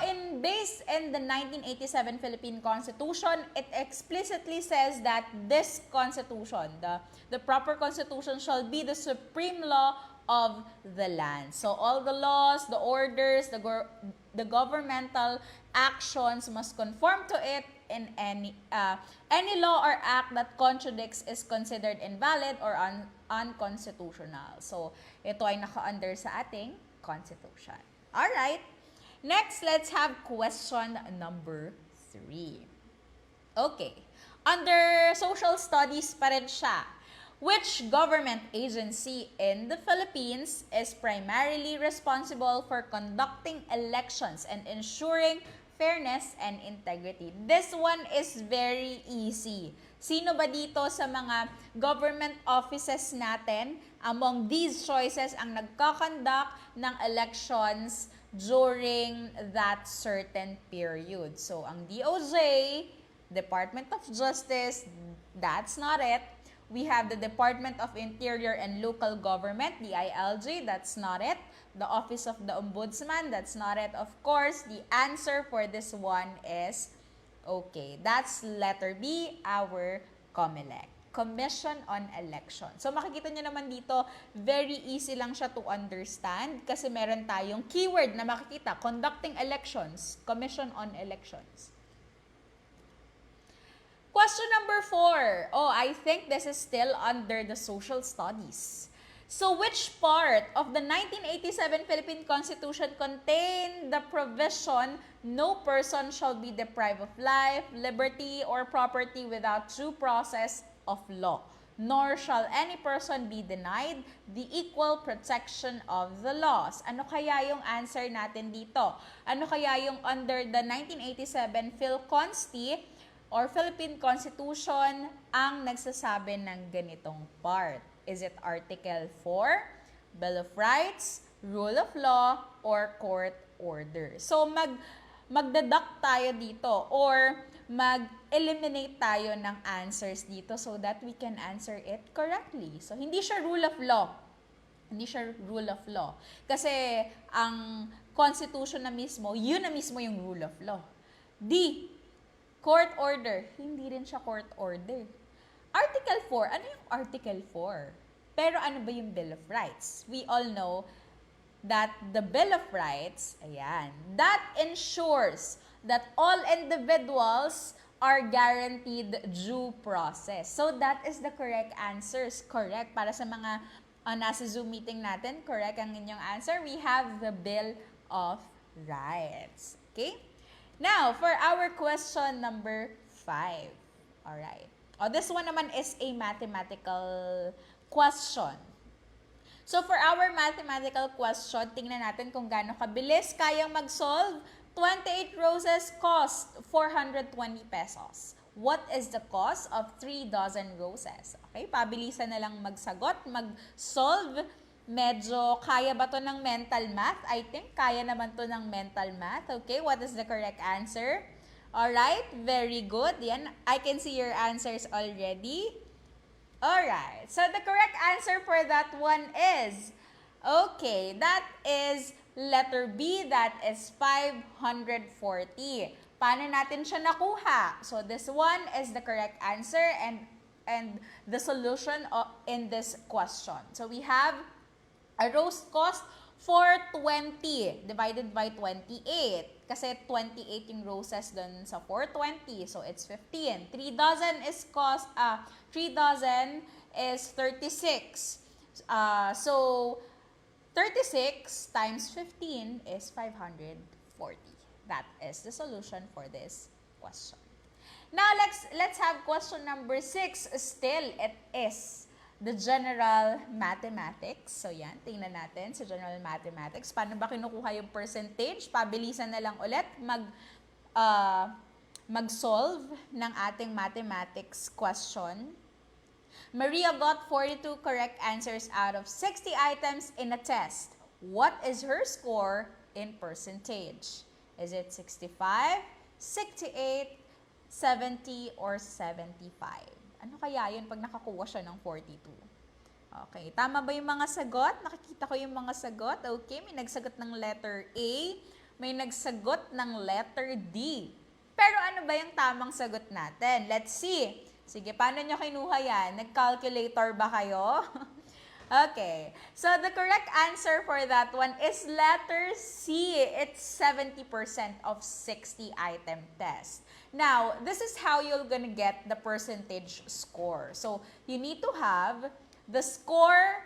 B: based in the 1987 Philippine Constitution, it explicitly says that this Constitution, the proper Constitution shall be the supreme law of the land. So, all the laws, the orders, the governmental actions must conform to it, in any law or act that contradicts is considered invalid or unconstitutional. So, ito ay naka-under sa ating Constitution. Alright. Next, let's have question number 3. Okay. Under social studies pa rin siya. Which government agency in the Philippines is primarily responsible for conducting elections and ensuring fairness, and integrity. This one is very easy. Sino ba dito sa mga government offices natin, among these choices, ang nagkakandak ng elections during that certain period? So, ang DOJ, Department of Justice, that's not it. We have the Department of Interior and Local Government, DILG, that's not it. The Office of the Ombudsman, that's not it. Of course, the answer for this one is, okay, that's letter B, our COMELEC, Commission on Election. So makikita nyo naman dito, very easy lang siya to understand kasi meron tayong keyword na makikita, conducting elections, Commission on Elections. Question number 4. Oh, I think this is still under the social studies. So, which part of the 1987 Philippine Constitution contained the provision, no person shall be deprived of life, liberty, or property without due process of law, nor shall any person be denied the equal protection of the laws? Ano kaya yung answer natin dito? Ano kaya yung under the 1987 PhilConsti or Philippine Constitution ang nagsasabi ng ganitong part? Is it Article 4, Bill of Rights, Rule of Law, or Court Order? So, magdeduct tayo dito or mag-eliminate tayo ng answers dito so that we can answer it correctly. So, hindi siya rule of law. Hindi siya rule of law. Kasi, ang Constitution na mismo, yun na mismo yung rule of law. D, Court Order. Hindi rin siya court order. Article 4. Ano yung Article 4? Pero ano ba yung Bill of Rights? We all know that the Bill of Rights, ayan, that ensures that all individuals are guaranteed due process. So that is the correct answers. Correct. Para sa mga nasa Zoom meeting natin, correct ang inyong answer. We have the Bill of Rights. Okay? Now, for our question number 5. Alright. This one naman is a mathematical question. So, for our mathematical question, tingnan natin kung gaano kabilis kayang mag-solve. 28 roses cost 420 pesos. What is the cost of 3 dozen roses? Okay, pabilisan na lang magsagot, mag-solve. Medyo kaya ba to ng mental math? I think kaya naman to ng mental math. Okay, what is the correct answer? Alright, very good. Yan, I can see your answers already. Alright, so the correct answer for that one is, okay, that is letter B, that is 540. Paano natin siya nakuha? So this one is the correct answer and the solution in this question. So we have a rose cost 420 divided by 28. Kasi 28 yung roses dun sa 420. So, it's 15. 3 dozen is 36. So, 36 times 15 is 540. That is the solution for this question. Now, let's have question number 6. Still, it is the general mathematics. So yan, tingnan natin sa general mathematics. Paano ba kinukuha yung percentage? Pabilisan na lang ulit mag-solve ng ating mathematics question. Maria got 42 correct answers out of 60 items in a test. What is her score in percentage? Is it 65, 68, 70, or 75? Ano kaya yun pag nakakuha siya ng 42? Okay, tama ba yung mga sagot? Nakikita ko yung mga sagot. Okay, may nagsagot ng letter A, may nagsagot ng letter D. Pero ano ba yung tamang sagot natin? Let's see. Sige, paano nyo kinuha yan? Nag-calculator ba kayo? Okay, so the correct answer for that one is letter C. It's 70% of 60 item test. Now, this is how you're gonna get the percentage score. So, you need to have the score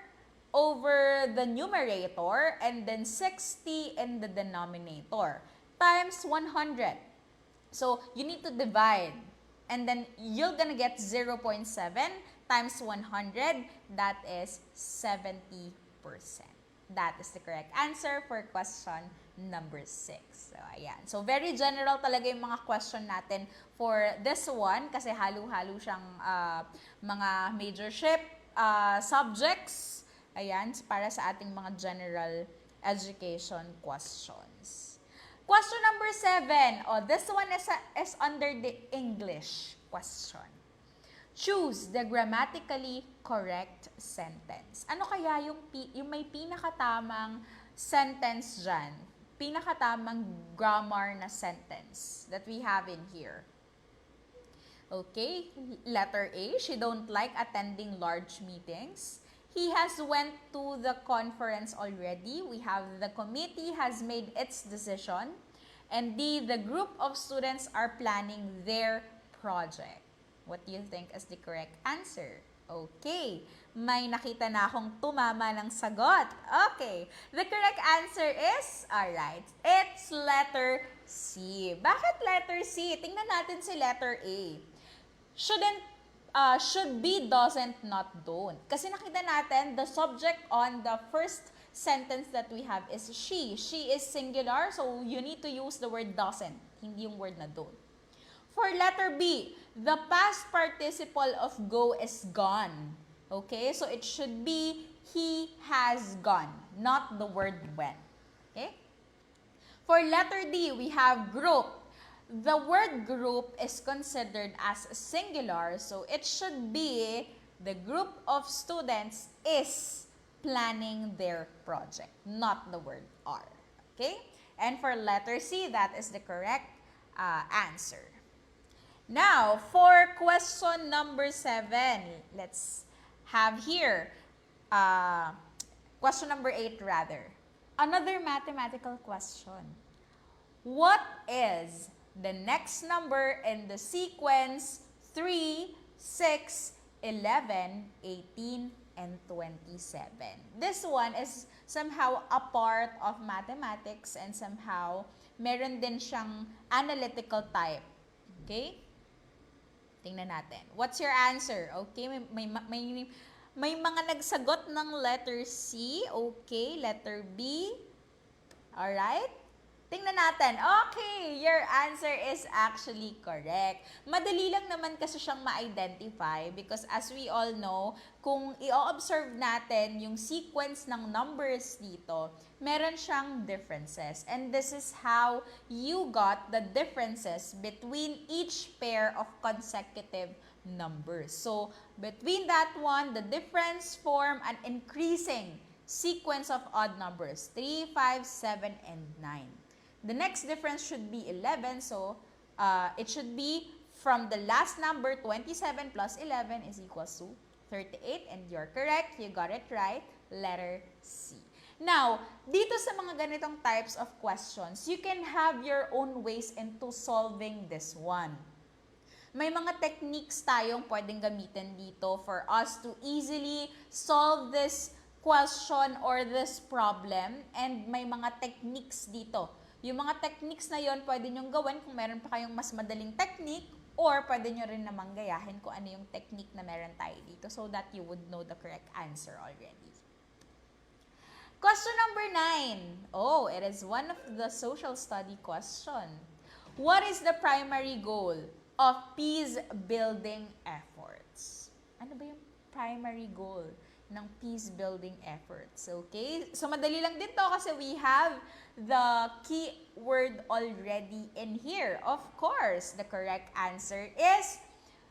B: over the numerator and then 60 in the denominator times 100. So, you need to divide and then you're gonna get 0.7 times 100, that is 70%. That is the correct answer for question number 6. So, ayan. So, very general talaga yung mga question natin for this one kasi halo-halo siyang mga majorship subjects. Ayan, para sa ating mga general education questions. Question number 7. Oh, this one is under the English question. Choose the grammatically correct sentence. Ano kaya yung may pinakatamang sentence dyan? Pinakatamang grammar na sentence that we have in here. Okay, letter A, she don't like attending large meetings. He has went to the conference already. We have the committee has made its decision. And D, the group of students are planning their project. What do you think is the correct answer? Okay. May nakita na akong tumama ng sagot. Okay. The correct answer is, alright, it's letter C. Bakit letter C? Tingnan natin si letter A. Should be, doesn't, not, don't. Kasi nakita natin, the subject on the first sentence that we have is she. She is singular, so you need to use the word doesn't, hindi yung word na don't. For letter B, the past participle of go is gone. Okay, so it should be he has gone, not the word went. Okay? For letter D, we have group. The word group is considered as singular, so it should be the group of students is planning their project, not the word are. Okay? And for letter C, that is the correct answer. Now, for question number 7, let's have here, question number 8 rather. Another mathematical question. What is the next number in the sequence 3, 6, 11, 18, and 27? This one is somehow a part of mathematics and somehow meron din siyang analytical type. Okay? Tingnan natin. What's your answer? Okay, may mga nagsagot ng letter C. Okay, letter B. Alright? Tingnan natin. Okay, your answer is actually correct. Madali lang naman kasi siyang ma-identify because as we all know, kung i-observe natin yung sequence ng numbers dito, meron siyang differences. And this is how you got the differences between each pair of consecutive numbers. So, between that one, the difference form an increasing sequence of odd numbers, 3, 5, 7, and 9. The next difference should be 11, so it should be from the last number, 27 plus 11 is equals to 38, and you're correct, you got it right, letter C. Now, dito sa mga ganitong types of questions, you can have your own ways into solving this one. May mga techniques tayong pwedeng gamitin dito for us to easily solve this question or this problem, and may mga techniques dito. Yung mga techniques na yon pwede nyong gawin kung meron pa kayong mas madaling technique or pwede nyo rin namang gayahin kung ano yung technique na meron tayo dito so that you would know the correct answer already. Question number 9. Oh, it is one of the social study question. What is the primary goal of peace-building efforts? Ano ba yung primary goal ng peace-building efforts? Okay? So, madali lang din to kasi we have the key word already in here. Of course, the correct answer is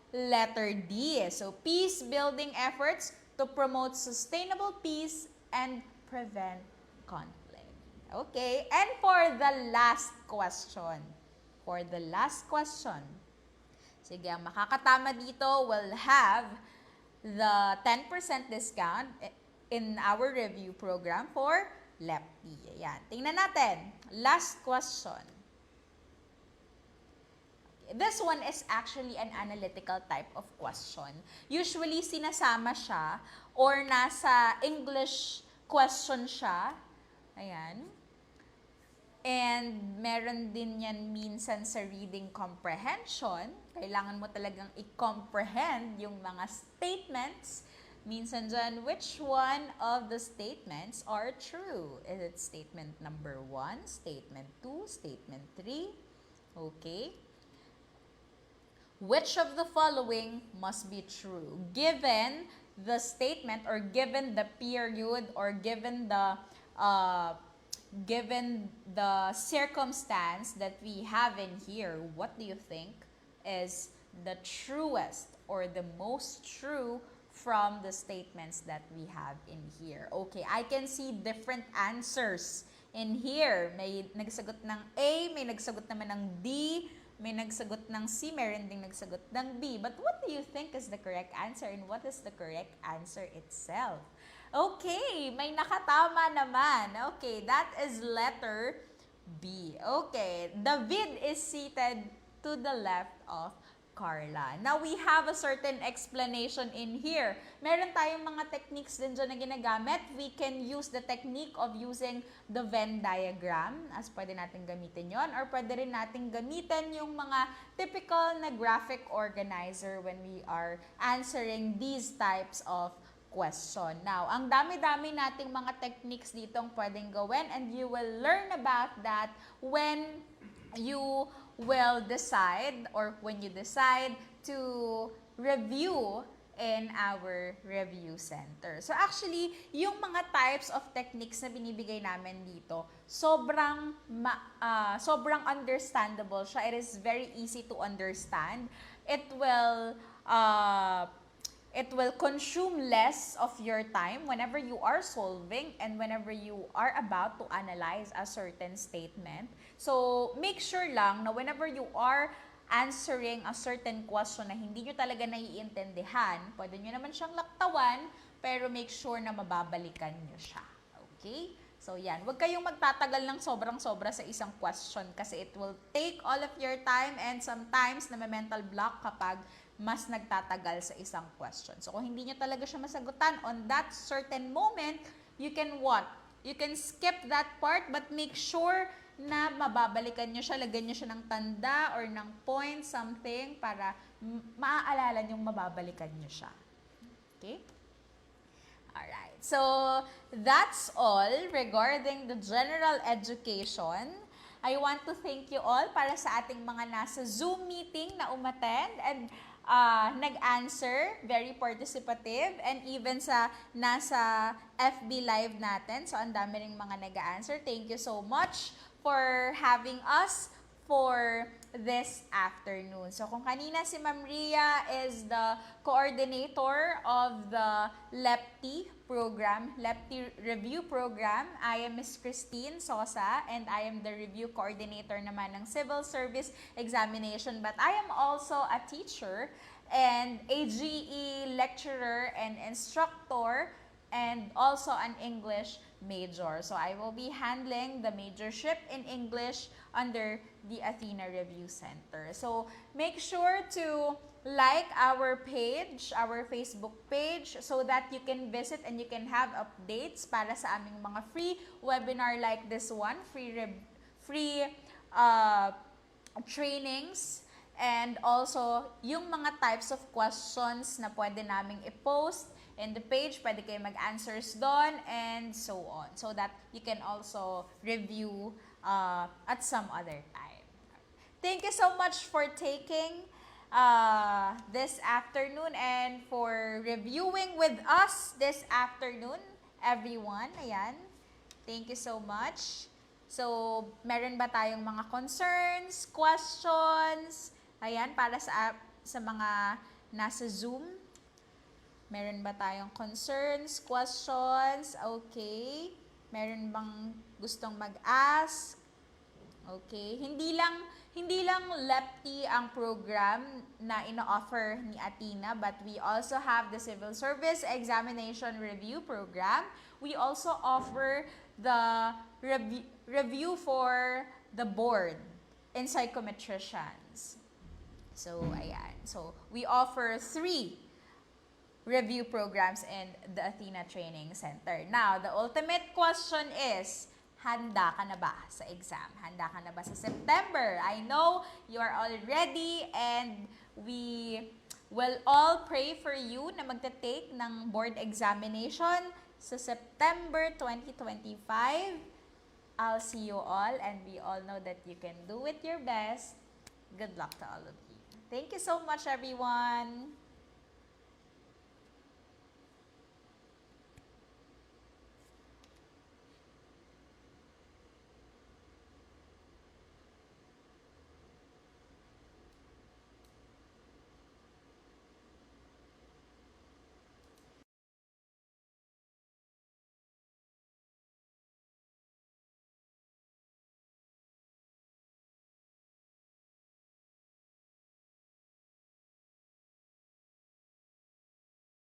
B: letter D. So, peace-building efforts to promote sustainable peace and prevent conflict. Okay? And for the last question, sige, ang makakatama dito will have the 10% discount in our review program for Lepti. Ayan. Tingnan natin. Last question. Okay. This one is actually an analytical type of question. Usually, sinasama siya or nasa English question siya. Ayan. And meron din yan minsan sa reading comprehension. Kailangan mo talagang i-comprehend yung mga statements Minsan dyan, which one of the statements are true? Is it statement number 1, statement 2, statement 3? Okay. Which of the following must be true given the statement or given the period or given the circumstance that we have in here? What do you think is the truest or the most true from the statements that we have in here? Okay, I can see different answers in here. May nagsagot ng A, may nagsagot naman ng D, may nagsagot ng C, meron ding nagsagot ng B. But what do you think is the correct answer and what is the correct answer itself? Okay, may nakatama naman. Okay, that is letter B. Okay, David is seated to the left of Carla. Now, we have a certain explanation in here. Meron tayong mga techniques din dyan na ginagamit. We can use the technique of using the Venn diagram as pwede natin gamitin yon, or pwede rin natin gamitin yung mga typical na graphic organizer when we are answering these types of question. Now, ang dami-dami nating mga techniques ditong pwedeng gawin, and you will learn about that when you will decide or when you decide to review in our review center. So actually, yung mga types of techniques na binibigay namin dito, sobrang understandable siya. It is very easy to understand. It will consume less of your time whenever you are solving and whenever you are about to analyze a certain statement. So, make sure lang na whenever you are answering a certain question na hindi nyo talaga naiintindihan, pwede nyo naman siyang laktawan, pero make sure na mababalikan nyo siya. Okay? So, yan. Huwag kayong magtatagal ng sobrang-sobra sa isang question kasi it will take all of your time and sometimes na may mental block kapag mas nagtatagal sa isang question. So, kung hindi nyo talaga siya masagutan on that certain moment, you can what? You can skip that part but make sure na mababalikan nyo siya, lagyan nyo siya ng tanda or ng point, something, para maaalala nyong mababalikan nyo siya. Okay? Alright. So, that's all regarding the general education. I want to thank you all para sa ating mga nasa Zoom meeting na umattend and nag-answer, very participative, and even sa nasa FB Live natin. So, ang dami ring mga nag-answer. Thank you so much for having us for this afternoon. So, kung kanina si Ma'am Ria is the coordinator of the LEPTI program, LEPTI review program, I am Miss Christine Sosa, and I am the review coordinator naman ng Civil Service Examination. But I am also a teacher and a GE lecturer and instructor and also an English major. So I will be handling the majorship in English under the Athena Review Center. So make sure to like our page, our Facebook page, so that you can visit and you can have updates para sa aming mga free webinar like this one, free trainings, and also yung mga types of questions na pwede naming i-post in the page, pwede kayo mag-answers doon, and so on. So that you can also review at some other time. Thank you so much for taking this afternoon and for reviewing with us this afternoon, everyone. Ayan. Thank you so much. So, meron ba tayong mga concerns, questions? Ayan, para sa mga nasa Zoom. Meron ba tayong concerns, questions? Okay. Meron bang gustong mag-ask? Okay. Hindi lang LEPTI ang program na ino-offer ni Athena, but we also have the Civil Service Examination Review Program. We also offer the review for the board and psychometricians. So, ayan. So, we offer 3 review programs in the Athena Training Center. Now, the ultimate question is, handa ka na ba sa exam? Handa ka na ba sa September? I know you are all ready and we We'll all pray for you na magta-take ng board examination sa September 2025. I'll see you all and we all know that you can do it your best. Good luck to all of you. Thank you so much, everyone.